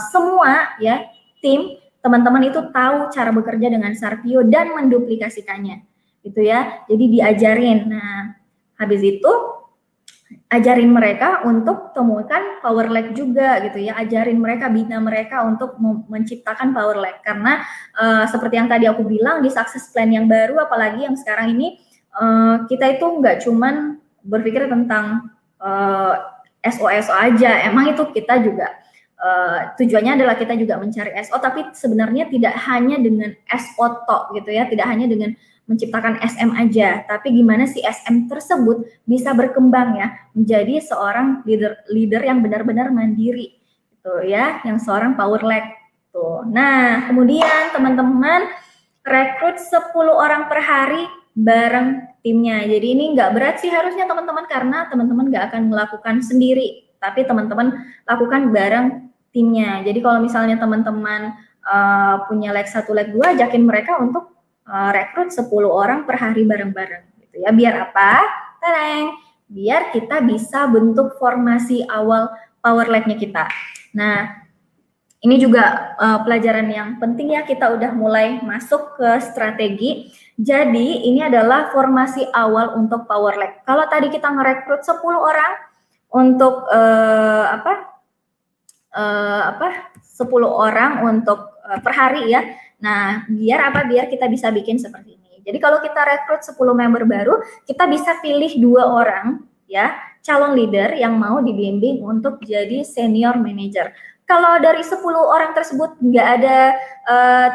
S2: semua ya tim teman-teman itu tahu cara bekerja dengan Sarpio dan menduplikasikannya, gitu ya. Jadi diajarin. Nah, habis itu ajarin mereka untuk temukan power lag juga, gitu ya. Ajarin mereka, bina mereka untuk menciptakan power lag. Karena seperti yang tadi aku bilang di success plan yang baru, apalagi yang sekarang ini kita itu nggak cuman berpikir tentang SO aja. Emang itu kita juga tujuannya adalah kita juga mencari SO, tapi sebenarnya tidak hanya dengan SO tok, gitu ya. Tidak hanya dengan menciptakan SM aja, tapi gimana si SM tersebut bisa berkembang ya menjadi seorang leader yang benar-benar mandiri, gitu ya, yang seorang power lag tuh. Nah, kemudian teman-teman rekrut 10 orang per hari bareng timnya. Jadi ini nggak berat sih harusnya teman-teman, karena teman-teman nggak akan melakukan sendiri, tapi teman-teman lakukan bareng timnya. Jadi kalau misalnya teman-teman punya leg 1, leg 2, ajakin mereka untuk rekrut 10 orang per hari bareng-bareng, gitu ya. Biar apa? Tereng, biar kita bisa bentuk formasi awal power lag-nya kita. Nah, ini juga pelajaran yang penting ya, kita udah mulai masuk ke strategi. Jadi ini adalah formasi awal untuk power lag. Kalau tadi kita ngerekrut 10 orang untuk 10 orang untuk per hari ya. Nah, biar apa? Biar kita bisa bikin seperti ini. Jadi kalau kita rekrut 10 member baru, kita bisa pilih 2 orang ya, calon leader yang mau dibimbing untuk jadi senior manager. Kalau dari 10 orang tersebut nggak ada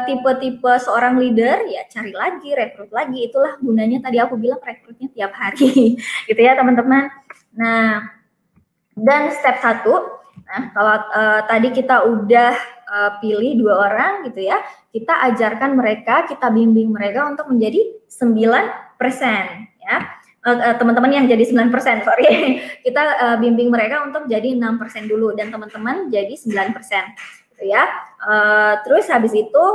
S2: tipe-tipe seorang leader, ya cari lagi, rekrut lagi. Itulah gunanya tadi aku bilang rekrutnya tiap hari. Gitu ya teman-teman. Nah, dan step 1, nah kalau tadi kita udah pilih 2 orang gitu ya, kita ajarkan mereka, kita bimbing mereka untuk menjadi 9% ya. Teman-teman yang jadi 9%, sorry. Kita bimbing mereka untuk jadi 6% dulu dan teman-teman jadi 9% gitu ya. Terus habis itu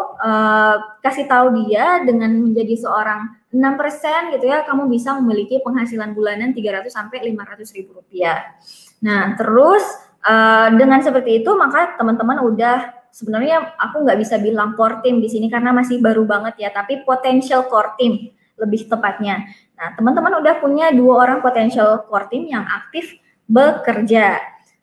S2: kasih tahu dia dengan menjadi seorang 6% gitu ya, kamu bisa memiliki penghasilan bulanan 300 sampai 500 ribu rupiah. Nah, terus dengan seperti itu maka teman-teman udah, sebenarnya aku nggak bisa bilang core team di sini karena masih baru banget ya, tapi potential core team lebih tepatnya. Nah, teman-teman udah punya 2 orang potential core team yang aktif bekerja.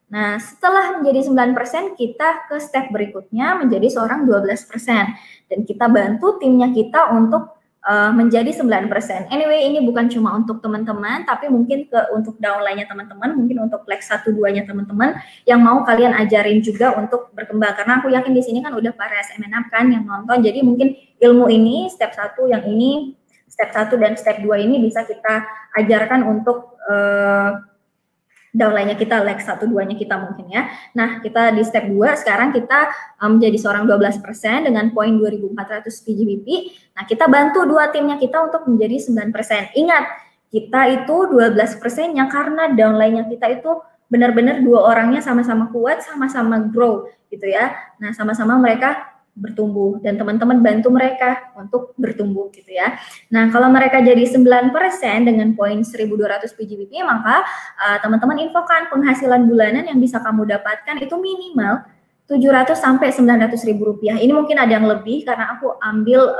S2: Nah, setelah menjadi 9%, kita ke step berikutnya menjadi seorang 12%. Dan kita bantu timnya kita untuk menjadi 9%. Anyway, ini bukan cuma untuk teman-teman, tapi mungkin untuk downline-nya teman-teman, mungkin untuk leg 1-2-nya teman-teman yang mau kalian ajarin juga untuk berkembang. Karena aku yakin di sini kan udah para SMN kan yang nonton, jadi mungkin ilmu ini, step 1 yang ini, step 1 dan step 2 ini bisa kita ajarkan untuk downline-nya kita, leg 1-2-nya kita mungkin ya. Nah, kita di step 2 sekarang kita menjadi seorang 12% dengan poin 2400 PGBP. Nah, kita bantu 2 timnya kita untuk menjadi 9%. Ingat, kita itu 12%-nya karena downline-nya kita itu benar-benar 2 orangnya sama-sama kuat, sama-sama grow gitu ya. Nah, sama-sama mereka bertumbuh dan teman-teman bantu mereka untuk bertumbuh gitu ya. Nah, kalau mereka jadi 9% dengan poin 1200 PGBP, maka teman-teman infokan penghasilan bulanan yang bisa kamu dapatkan itu minimal 700 sampai 900 ribu rupiah. Ini mungkin ada yang lebih karena aku ambil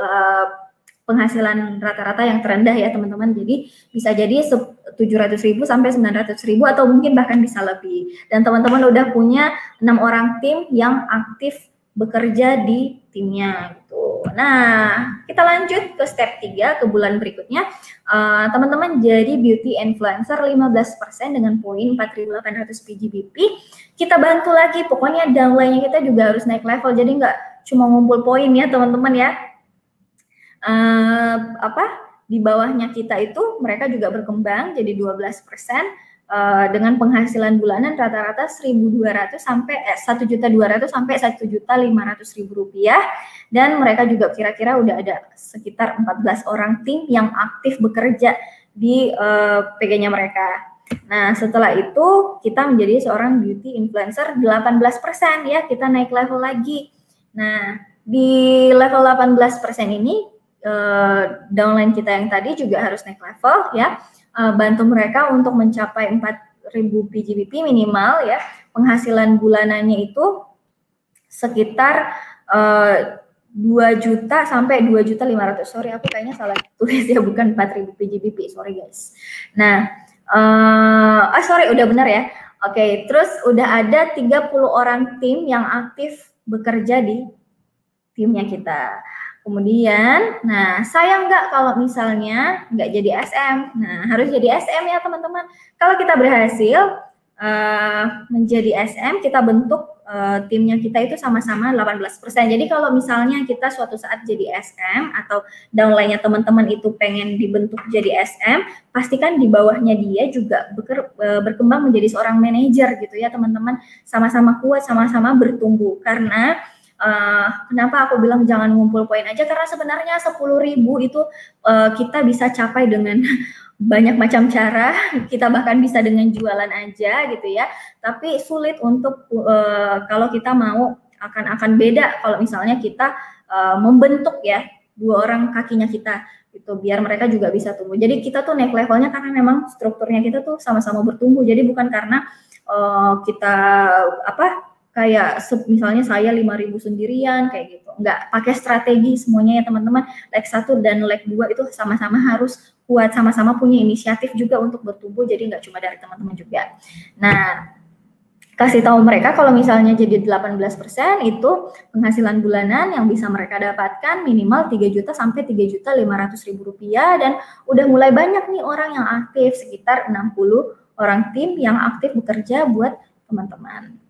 S2: penghasilan rata-rata yang terendah ya teman-teman. Jadi bisa jadi 700.000 sampai 900.000 atau mungkin bahkan bisa lebih. Dan teman-teman udah punya 6 orang tim yang aktif bekerja di timnya gitu. Nah, kita lanjut ke step 3 ke bulan berikutnya. Teman-teman jadi beauty influencer 15% dengan poin 4.800 PGBP. Kita bantu lagi, pokoknya downline-nya kita juga harus naik level. Jadi nggak cuma ngumpul poin ya teman-teman ya. Di bawahnya kita itu mereka juga berkembang jadi 12%. Dengan penghasilan bulanan rata-rata 1.200 sampai 1.200 sampai 1.500.000 rupiah, dan mereka juga kira-kira udah ada sekitar 14 orang tim yang aktif bekerja di PG-nya mereka. Nah, setelah itu kita menjadi seorang beauty influencer 18% ya, kita naik level lagi. Nah, di level 18% ini downline kita yang tadi juga harus naik level ya. Bantu mereka untuk mencapai 4.000 PGBP minimal ya. Penghasilan bulanannya itu sekitar 2 juta sampai 2.500.000. Sorry, aku kayaknya salah tulis ya, bukan 4.000 PGBP. Sorry guys. Nah, sorry, udah benar ya. Oke, terus udah ada 30 orang tim yang aktif bekerja di timnya kita. Kemudian, nah sayang nggak kalau misalnya nggak jadi SM. Nah, harus jadi SM ya teman-teman. Kalau kita berhasil menjadi SM, kita bentuk timnya kita itu sama-sama 18%. Jadi kalau misalnya kita suatu saat jadi SM atau downline-nya teman-teman itu pengen dibentuk jadi SM, pastikan di bawahnya dia juga berkembang menjadi seorang manajer gitu ya teman-teman. Sama-sama kuat, sama-sama bertumbuh. Karena kenapa aku bilang jangan ngumpul poin aja, karena sebenarnya 10.000 itu kita bisa capai dengan banyak macam cara, kita bahkan bisa dengan jualan aja gitu ya. Tapi sulit untuk kalau kita mau akan beda kalau misalnya kita membentuk ya 2 orang kakinya kita gitu, biar mereka juga bisa tumbuh. Jadi kita tuh naik levelnya karena memang strukturnya kita tuh sama-sama bertumbuh. Jadi bukan karena kita kayak misalnya saya 5.000 sendirian kayak gitu. Enggak, pakai strategi semuanya ya teman-teman. Leg 1 dan leg 2 itu sama-sama harus kuat, sama-sama punya inisiatif juga untuk bertumbuh, jadi nggak cuma dari teman-teman juga. Nah, kasih tahu mereka kalau misalnya jadi 18% itu penghasilan bulanan yang bisa mereka dapatkan minimal 3 juta sampai 3.500.000 rupiah, dan udah mulai banyak nih orang yang aktif, sekitar 60 orang tim yang aktif bekerja buat teman-teman.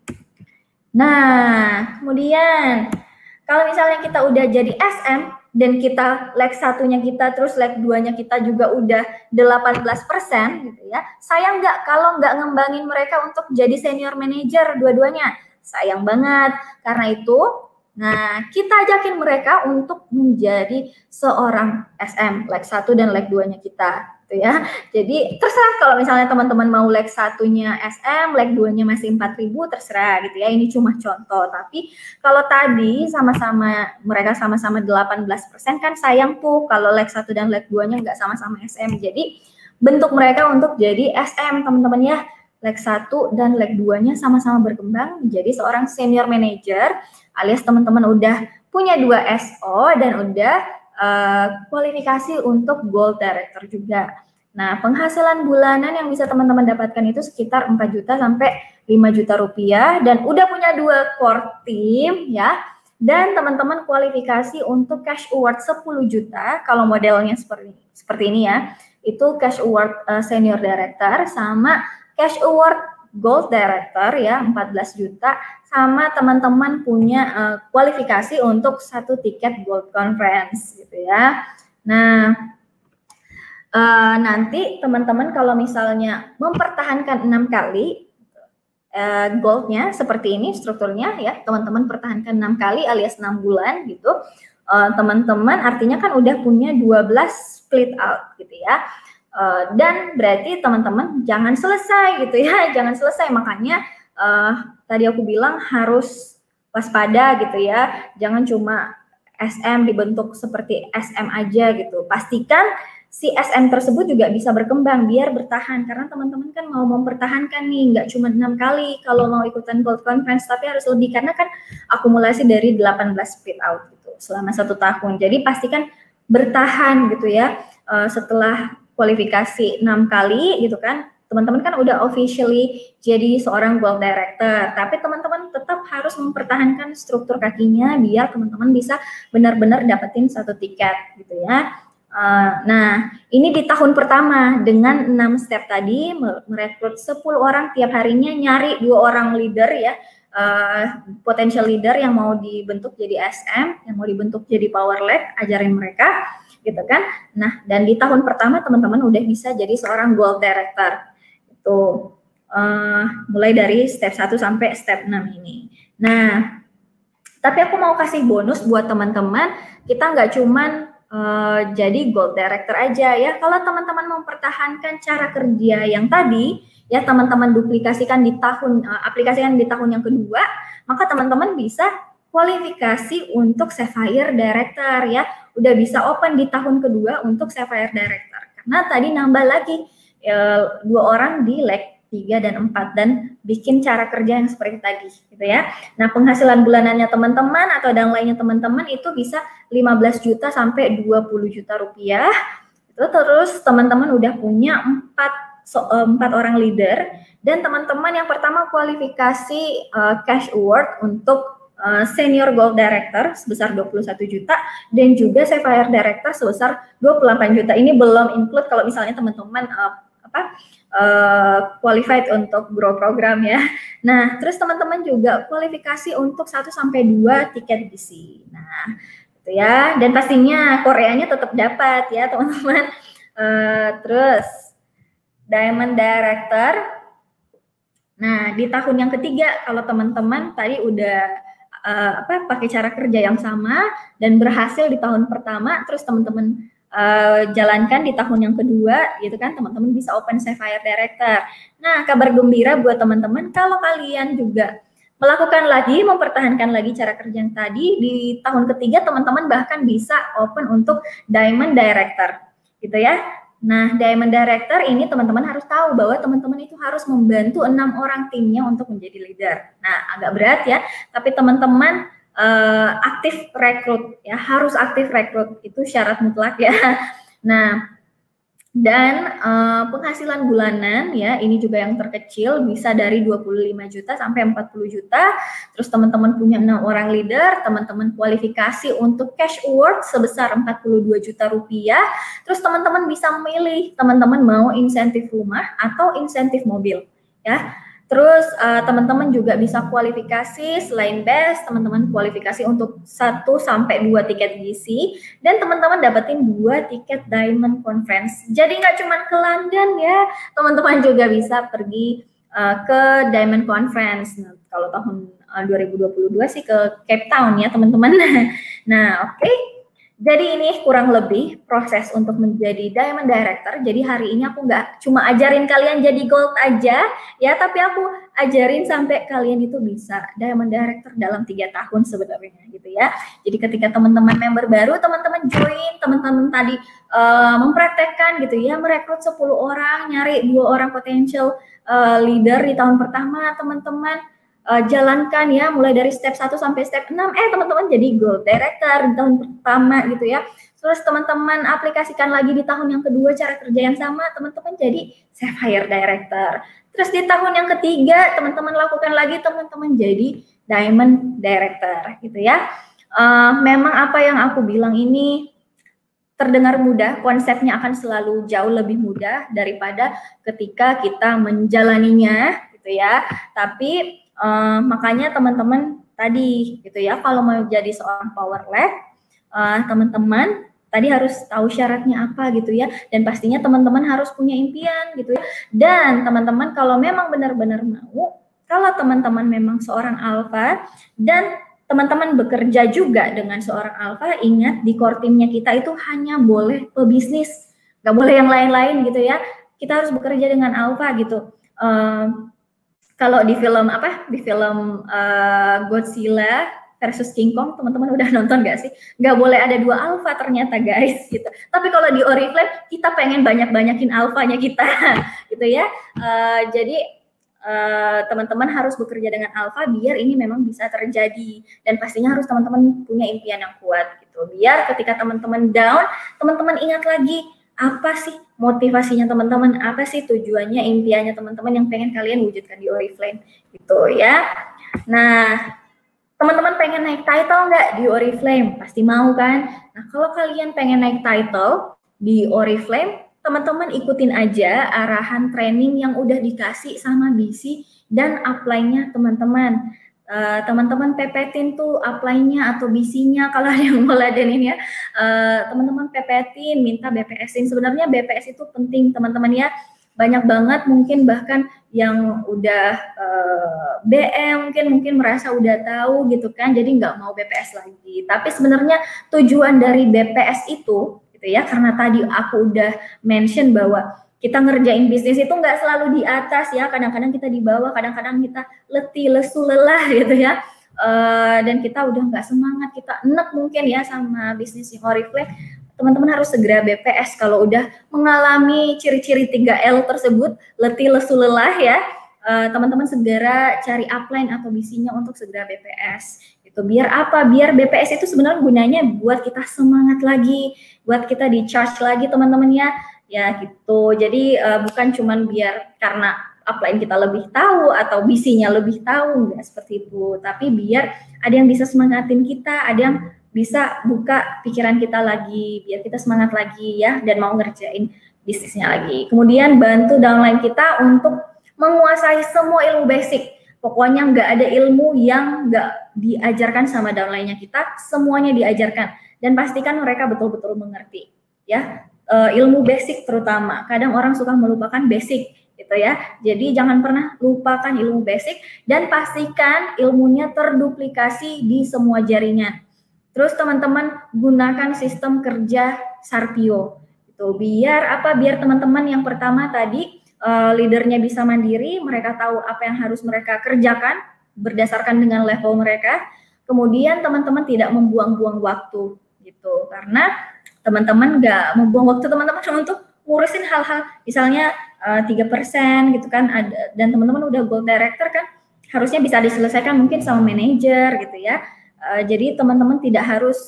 S2: Nah, kemudian kalau misalnya kita udah jadi SM dan kita leg 1-nya kita terus leg 2-nya kita juga udah 18% gitu ya. Sayang nggak kalau nggak ngembangin mereka untuk jadi senior manager dua-duanya? Sayang banget. Karena itu, nah kita ajakin mereka untuk menjadi seorang SM leg 1 dan leg 2-nya kita. Gitu ya. Jadi terserah kalau misalnya teman-teman mau leg 1-nya SM, leg 2-nya masih 4.000, terserah gitu ya. Ini cuma contoh. Tapi kalau tadi mereka sama-sama 18% kan sayang tuh kalau leg 1 dan leg 2-nya nggak sama-sama SM. Jadi bentuk mereka untuk jadi SM teman-teman ya. Leg 1 dan leg 2-nya sama-sama berkembang menjadi seorang senior manager, alias teman-teman udah punya 2 SO dan udah kualifikasi untuk gold director juga. Nah, penghasilan bulanan yang bisa teman-teman dapatkan itu sekitar 4 juta sampai 5 juta rupiah, dan udah punya 2 core team ya. Dan teman-teman kualifikasi untuk cash award 10 juta kalau modelnya seperti ini ya. Itu cash award senior director sama cash award gold director ya 14 juta, sama teman-teman punya kualifikasi untuk 1 tiket gold conference gitu ya. Nah, nanti teman-teman kalau misalnya mempertahankan 6 kali goldnya seperti ini strukturnya ya, teman-teman pertahankan 6 kali alias 6 bulan gitu, teman-teman artinya kan udah punya 12 split out gitu ya. Dan berarti teman-teman jangan selesai gitu ya, jangan selesai. Makanya tadi aku bilang harus waspada gitu ya, jangan cuma SM dibentuk seperti SM aja gitu. Pastikan si SM tersebut juga bisa berkembang biar bertahan, karena teman-teman kan mau mempertahankan nih, nggak cuma 6 kali kalau mau ikutan Gold Conference, tapi harus lebih karena kan akumulasi dari 18 split out gitu selama 1 tahun. Jadi pastikan bertahan gitu ya. Setelah kualifikasi 6 kali gitu kan, teman-teman kan udah officially jadi seorang gold director, tapi teman-teman tetap harus mempertahankan struktur kakinya biar teman-teman bisa benar-benar dapetin 1 tiket gitu ya. Nah, ini di tahun pertama dengan 6 step tadi, merekrut 10 orang tiap harinya, nyari 2 orang leader ya, potential leader yang mau dibentuk jadi SM, yang mau dibentuk jadi power leg, ajarin mereka gitu kan. Nah, dan di tahun pertama teman-teman udah bisa jadi seorang gold director itu, mulai dari step 1 sampai step 6 ini. Nah, tapi aku mau kasih bonus buat teman-teman, kita nggak cuman jadi Gold Director aja ya. Kalau teman-teman mempertahankan cara kerja yang tadi, ya teman-teman duplikasikan di tahun, aplikasikan di tahun yang kedua, maka teman-teman bisa kualifikasi untuk Sapphire Director ya. Udah bisa open di tahun kedua untuk Sapphire Director. Karena tadi nambah lagi 2 orang di leg 3 dan 4 dan bikin cara kerja yang seperti tadi gitu ya. Nah, penghasilan bulanannya teman-teman atau downline-nya teman-teman itu bisa 15 juta sampai 20 juta rupiah. Itu terus teman-teman udah punya 4 orang leader dan teman-teman yang pertama kualifikasi cash award untuk Senior Gold Director sebesar 21 juta dan juga Sapphire Director sebesar 28 juta. Ini belum include kalau misalnya teman-teman qualified untuk Grow program ya. Nah, terus teman-teman juga kualifikasi untuk 1 sampai 2 tiket BC. Nah, gitu ya. Dan pastinya Koreanya tetap dapat ya, teman-teman. Terus Diamond Director. Nah, di tahun yang ketiga kalau teman-teman tadi udah pakai cara kerja yang sama dan berhasil di tahun pertama, terus teman-teman jalankan di tahun yang kedua gitu kan, teman-teman bisa open Sapphire Director. Nah, kabar gembira buat teman-teman kalau kalian juga melakukan lagi, mempertahankan lagi cara kerja yang tadi, di tahun ketiga teman-teman bahkan bisa open untuk Diamond Director gitu ya. Nah, Diamond Director ini teman-teman harus tahu bahwa teman-teman itu harus membantu 6 orang timnya untuk menjadi leader. Nah, agak berat ya, tapi teman-teman aktif rekrut ya, harus aktif rekrut, itu syarat mutlak ya. Nah, dan penghasilan bulanan ya, ini juga yang terkecil bisa dari 25 juta sampai 40 juta. Terus teman-teman punya 6 orang leader, teman-teman kualifikasi untuk cash award sebesar 42 juta rupiah. Terus teman-teman bisa memilih teman-teman mau insentif rumah atau insentif mobil ya. Terus teman-teman juga bisa kualifikasi selain best, teman-teman kualifikasi untuk 1 sampai 2 tiket GC dan teman-teman dapetin 2 tiket Diamond Conference. Jadi nggak cuma ke London ya, teman-teman juga bisa pergi ke Diamond Conference. Nah, kalau tahun 2022 sih ke Cape Town ya, teman-teman. Nah, oke. Jadi ini kurang lebih proses untuk menjadi Diamond Director. Jadi hari ini aku nggak cuma ajarin kalian jadi Gold aja, ya, tapi aku ajarin sampai kalian itu bisa Diamond Director dalam 3 tahun sebenarnya gitu ya. Jadi ketika teman-teman member baru, teman-teman join, teman-teman tadi mempraktekkan gitu ya, merekrut 10 orang, nyari 2 orang potential leader di tahun pertama, teman-teman jalankan ya, mulai dari step 1 sampai step 6, teman-teman jadi Gold Director di tahun pertama gitu ya. Terus teman-teman aplikasikan lagi di tahun yang kedua cara kerja yang sama, teman-teman jadi Sapphire Director. Terus di tahun yang ketiga, teman-teman lakukan lagi, teman-teman jadi Diamond Director gitu ya. Memang apa yang aku bilang ini terdengar mudah, konsepnya akan selalu jauh lebih mudah daripada ketika kita menjalaninya gitu ya. Tapi makanya teman-teman tadi gitu ya, kalau mau jadi seorang power leg, teman-teman tadi harus tahu syaratnya apa gitu ya, dan pastinya teman-teman harus punya impian gitu ya. Dan teman-teman kalau memang benar-benar mau, kalau teman-teman memang seorang alpha dan teman-teman bekerja juga dengan seorang alpha, ingat di core timnya kita itu hanya boleh pebisnis, nggak boleh yang lain-lain gitu ya. Kita harus bekerja dengan alpha gitu. Kalau di film Godzilla versus King Kong, teman-teman udah nonton nggak sih? Nggak boleh ada 2 alpha ternyata guys gitu. Tapi kalau di Oriflame kita pengen banyak-banyakin alfanya kita gitu ya. Jadi teman-teman harus bekerja dengan alpha biar ini memang bisa terjadi, dan pastinya harus teman-teman punya impian yang kuat gitu. Biar ketika teman-teman down, teman-teman ingat lagi apa sih motivasinya teman-teman, apa sih tujuannya, impiannya teman-teman yang pengen kalian wujudkan di Oriflame gitu ya. Nah, teman-teman pengen naik title nggak di Oriflame? Pasti mau kan? Nah, kalau kalian pengen naik title di Oriflame, teman-teman ikutin aja arahan training yang udah dikasih sama BC dan apply-nya teman-teman. Teman-teman pepetin tuh apply-nya atau BC-nya kalau ada yang mau ladenin ya. Teman-teman pepetin, minta BPS-in. Sebenarnya BPS itu penting teman-teman ya. banyak banget mungkin bahkan yang udah BM mungkin merasa udah tahu gitu kan, jadi nggak mau BPS lagi. Tapi sebenarnya tujuan dari BPS itu gitu ya, karena tadi aku udah mention bahwa kita ngerjain bisnis itu nggak selalu di atas ya, kadang-kadang kita di bawah, kadang-kadang kita letih, lesu, lelah gitu ya. Dan kita udah nggak semangat, kita enek mungkin ya sama bisnis Oriflame. Teman-teman harus segera BPS kalau udah mengalami ciri-ciri 3L tersebut, letih, lesu, lelah ya. Teman-teman segera cari upline atau BC-nya untuk segera BPS. Itu biar apa? Biar BPS itu sebenarnya gunanya buat kita semangat lagi, buat kita di charge lagi teman-teman ya gitu. Jadi bukan cuman biar karena upline kita lebih tahu atau BC-nya lebih tahu, enggak seperti itu. Tapi biar ada yang bisa semangatin kita, ada yang bisa buka pikiran kita lagi, biar kita semangat lagi ya, dan mau ngerjain bisnisnya lagi. Kemudian bantu downline kita untuk menguasai semua ilmu basic. Pokoknya nggak ada ilmu yang nggak diajarkan sama downline-nya kita, semuanya diajarkan. Dan pastikan mereka betul-betul mengerti. Ya, ilmu basic terutama. Kadang orang suka melupakan basic gitu ya. Jadi jangan pernah lupakan ilmu basic dan pastikan ilmunya terduplikasi di semua jaringan. Terus teman-teman gunakan sistem kerja Sarpio. Itu biar apa? Biar teman-teman yang pertama tadi leadernya bisa mandiri, mereka tahu apa yang harus mereka kerjakan berdasarkan dengan level mereka. Kemudian teman-teman tidak membuang-buang waktu gitu. Karena teman-teman nggak membuang waktu teman-teman untuk ngurusin hal-hal misalnya 3% gitu kan, ada, dan teman-teman udah gold director kan, harusnya bisa diselesaikan mungkin sama manajer gitu ya. Jadi teman-teman tidak harus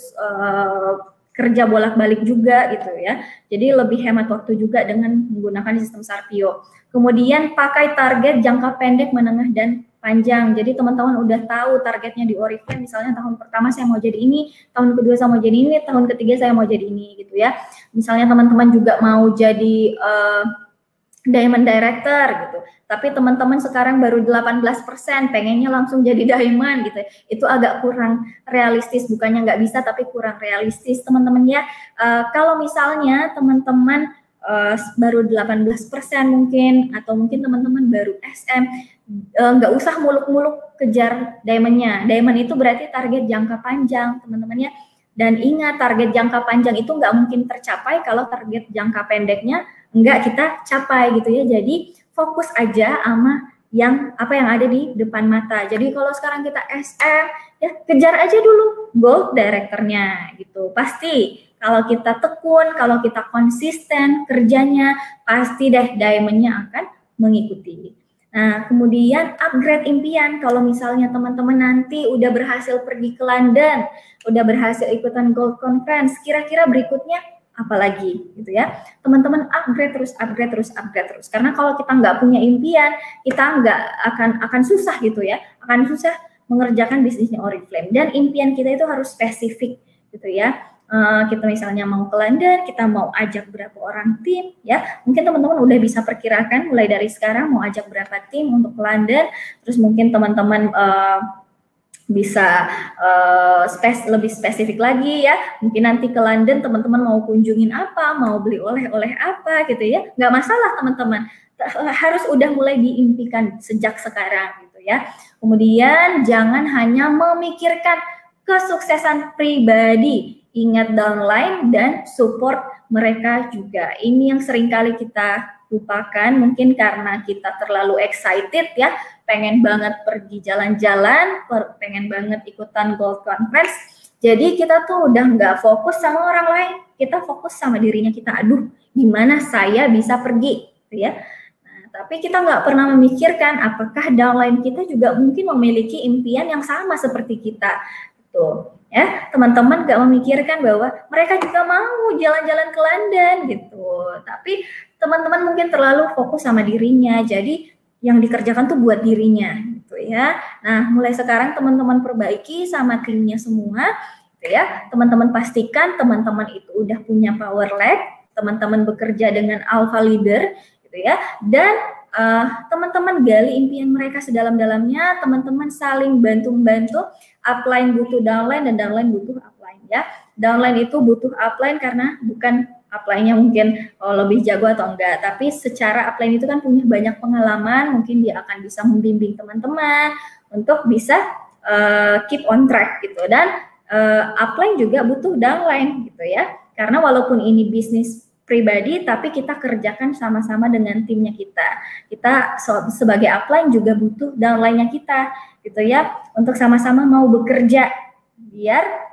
S2: kerja bolak-balik juga gitu ya. Jadi lebih hemat waktu juga dengan menggunakan sistem Sarpio. Kemudian pakai target jangka pendek, menengah, dan panjang. Jadi teman-teman udah tahu targetnya di Oriflame, misalnya tahun pertama saya mau jadi ini, tahun kedua saya mau jadi ini, tahun ketiga saya mau jadi ini gitu ya. Misalnya teman-teman juga mau jadi Diamond Director gitu, tapi teman-teman sekarang baru 18%, pengennya langsung jadi Diamond gitu, itu agak kurang realistis, bukannya nggak bisa tapi kurang realistis teman-teman ya. Kalau misalnya teman-teman baru 18% mungkin, atau mungkin teman-teman baru SM, nggak usah muluk-muluk kejar Diamond-nya. Diamond itu berarti target jangka panjang teman-teman ya. Dan ingat, target jangka panjang itu nggak mungkin tercapai kalau target jangka pendeknya enggak kita capai gitu ya. Jadi fokus aja sama yang apa yang ada di depan mata. Jadi kalau sekarang kita SM ya kejar aja dulu gold directornya gitu. Pasti kalau kita tekun, kalau kita konsisten kerjanya, pasti deh diamondnya akan mengikuti. Nah, kemudian upgrade impian. Kalau misalnya teman-teman nanti udah berhasil pergi ke London, udah berhasil ikutan Gold Conference, kira-kira berikutnya apalagi gitu ya. Teman-teman upgrade terus. Karena kalau kita nggak punya impian, kita nggak akan susah gitu ya. Akan susah mengerjakan bisnisnya Oriflame. Dan impian kita itu harus spesifik gitu ya. Kita misalnya mau ke London, kita mau ajak berapa orang tim ya, mungkin teman-teman udah bisa perkirakan mulai dari sekarang mau ajak berapa tim untuk ke London. Terus mungkin teman-teman bisa lebih spesifik lagi ya, mungkin nanti ke London teman-teman mau kunjungin apa, mau beli oleh-oleh apa gitu ya, nggak masalah teman-teman, harus udah mulai diimpikan sejak sekarang gitu ya. Kemudian jangan hanya memikirkan kesuksesan pribadi, ingat downline dan support mereka juga. Ini yang seringkali kita lupakan, mungkin karena kita terlalu excited ya, pengen banget pergi jalan-jalan, pengen banget ikutan Gold Conference. Jadi kita tuh udah nggak fokus sama orang lain, kita fokus sama dirinya kita. Aduh, gimana saya bisa pergi, gitu ya. Nah, tapi kita nggak pernah memikirkan apakah downline kita juga mungkin memiliki impian yang sama seperti kita, gitu. Ya, teman-teman gak memikirkan bahwa mereka juga mau jalan-jalan ke London gitu. Tapi teman-teman mungkin terlalu fokus sama dirinya. Jadi yang dikerjakan tuh buat dirinya gitu ya. Nah, mulai sekarang teman-teman perbaiki sama timnya semua gitu ya. Teman-teman pastikan teman-teman itu udah punya power leg, teman-teman bekerja dengan alpha leader gitu ya. Dan teman-teman gali impian mereka sedalam-dalamnya, teman-teman saling bantu-membantu, upline butuh downline dan downline butuh upline ya. Downline itu butuh upline karena bukan upline-nya mungkin lebih jago atau enggak, tapi secara upline itu kan punya banyak pengalaman, mungkin dia akan bisa membimbing teman-teman untuk bisa keep on track gitu. Dan upline juga butuh downline gitu ya, karena walaupun ini bisnis pribadi tapi kita kerjakan sama-sama dengan timnya kita sebagai upline juga butuh downline-nya kita gitu ya, untuk sama-sama mau bekerja biar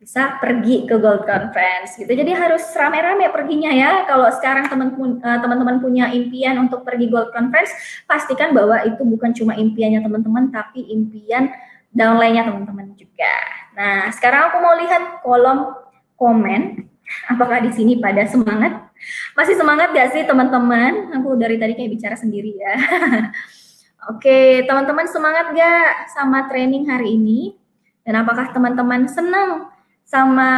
S2: bisa pergi ke Gold Conference gitu. Jadi harus rame-rame perginya ya. Kalau sekarang teman-teman punya impian untuk pergi Gold Conference, pastikan bahwa itu bukan cuma impiannya teman-teman, tapi impian downline-nya teman-teman juga. Nah, sekarang aku mau lihat kolom komen. Apakah di sini pada semangat? Masih semangat gak sih teman-teman? Aku dari tadi kayak bicara sendiri ya. Oke, teman-teman semangat gak sama training hari ini? Dan apakah teman-teman senang sama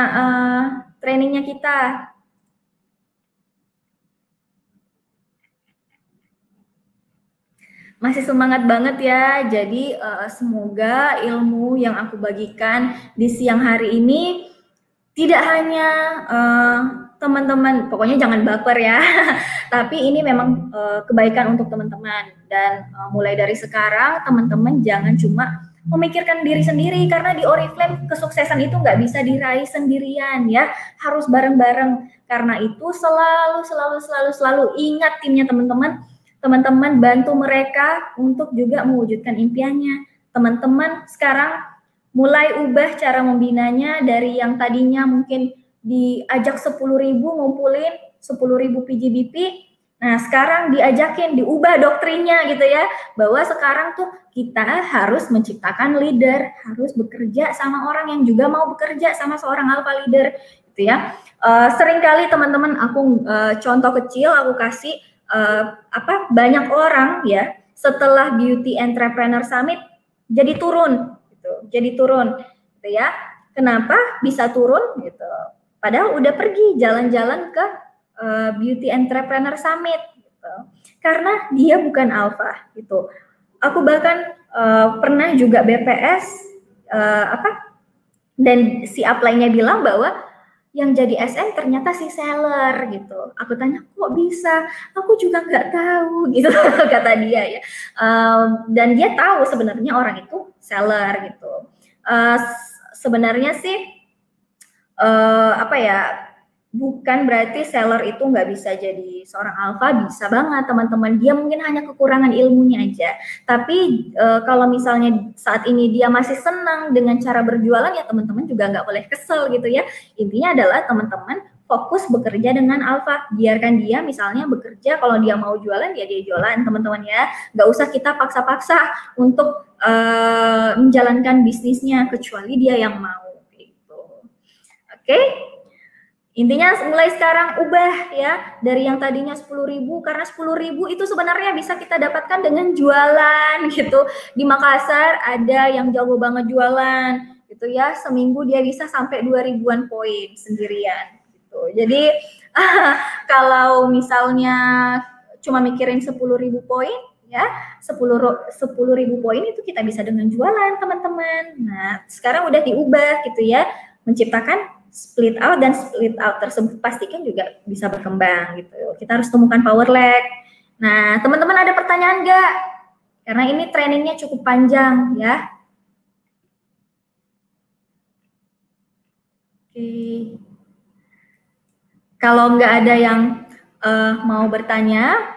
S2: trainingnya kita? Masih semangat banget ya. Jadi semoga ilmu yang aku bagikan di siang hari ini tidak hanya teman-teman, pokoknya jangan baper ya, tapi ini memang kebaikan untuk teman-teman. Dan mulai dari sekarang teman-teman jangan cuma memikirkan diri sendiri, karena di Oriflame kesuksesan itu nggak bisa diraih sendirian ya, harus bareng-bareng. Karena itu selalu ingat timnya teman-teman. Teman-teman bantu mereka untuk juga mewujudkan impiannya. Teman-teman sekarang mulai ubah cara membinanya dari yang tadinya mungkin diajak 10.000 ngumpulin 10.000 PGBP. Nah, sekarang diubah doktrinnya gitu ya, bahwa sekarang tuh kita harus menciptakan leader, harus bekerja sama orang yang juga mau bekerja sama seorang alpha leader gitu ya. Seringkali teman-teman aku contoh kecil aku kasih banyak orang ya setelah Beauty Entrepreneur Summit jadi turun gitu ya. Kenapa bisa turun gitu? Padahal udah pergi jalan-jalan ke Beauty Entrepreneur Summit gitu. Karena dia bukan alpha gitu. Aku bahkan pernah juga BPS dan si upline-nya bilang bahwa yang jadi SM ternyata si seller gitu. Aku tanya, kok bisa? Aku juga nggak tahu gitu kata dia ya. Dan dia tahu sebenarnya orang itu seller gitu. Sebenarnya sih bukan berarti seller itu nggak bisa jadi seorang alpha, bisa banget teman-teman. Dia mungkin hanya kekurangan ilmunya aja. Tapi kalau misalnya saat ini dia masih senang dengan cara berjualan, ya teman-teman juga nggak boleh kesel gitu ya. Intinya adalah teman-teman fokus bekerja dengan alpha. Biarkan dia misalnya bekerja, kalau dia mau jualan ya dia jualan teman-teman ya. Nggak usah kita paksa-paksa untuk menjalankan bisnisnya, kecuali dia yang mau gitu. Oke? Intinya mulai sekarang ubah ya, dari yang tadinya 10.000, karena 10.000 itu sebenarnya bisa kita dapatkan dengan jualan gitu. Di Makassar ada yang jago banget jualan gitu ya, seminggu dia bisa sampai 2.000-an poin sendirian gitu. Jadi kalau misalnya cuma mikirin 10.000 poin ya, 10.000 poin itu kita bisa dengan jualan teman-teman. Nah sekarang udah diubah gitu ya, menciptakan split out, dan split out tersebut pastikan juga bisa berkembang gitu. Kita harus temukan power leg. Nah, teman-teman ada pertanyaan nggak? Karena ini trainingnya cukup panjang ya. Oke. Kalau nggak ada yang mau bertanya,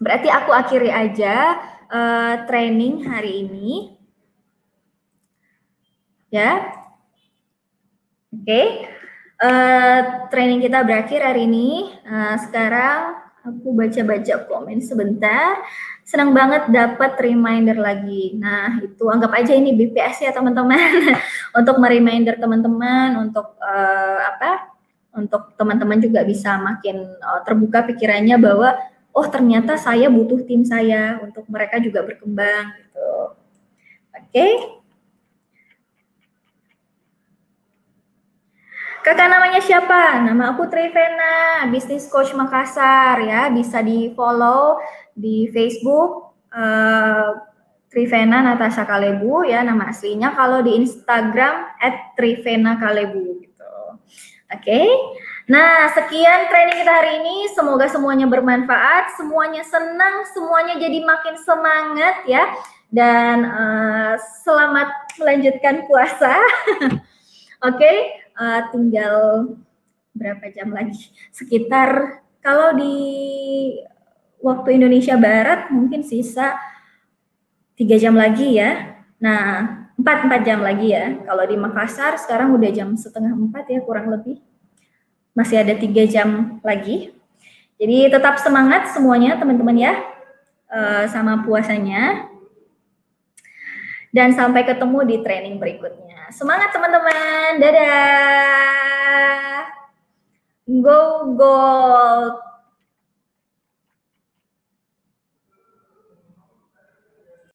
S2: berarti aku akhiri aja training hari ini. Ya. Oke, training kita berakhir hari ini. Sekarang aku baca-baca komen sebentar. Senang banget dapat reminder lagi. Nah, itu anggap aja ini BPS ya teman-teman. Untuk mereminder teman-teman, untuk untuk teman-teman juga bisa makin terbuka pikirannya bahwa oh ternyata saya butuh tim saya untuk mereka juga berkembang gitu. Oke. Kakak namanya siapa? Nama aku Trivena, Business Coach Makassar ya. Bisa di follow di Facebook Trivena Natasha Kalebu ya nama aslinya. Kalau di Instagram @TrivenaKalebu gitu. Oke. Nah, sekian training kita hari ini. Semoga semuanya bermanfaat, semuanya senang, semuanya jadi makin semangat ya. Dan selamat melanjutkan puasa. Oke, tinggal berapa jam lagi? Sekitar kalau di waktu Indonesia Barat mungkin sisa 3 jam lagi ya. Nah, 4 jam lagi ya. Kalau di Makassar sekarang udah jam setengah 4 ya kurang lebih. Masih ada 3 jam lagi. Jadi tetap semangat semuanya teman-teman ya, sama puasanya. Dan sampai ketemu di training berikutnya. Semangat teman-teman, dadah. Go Gold.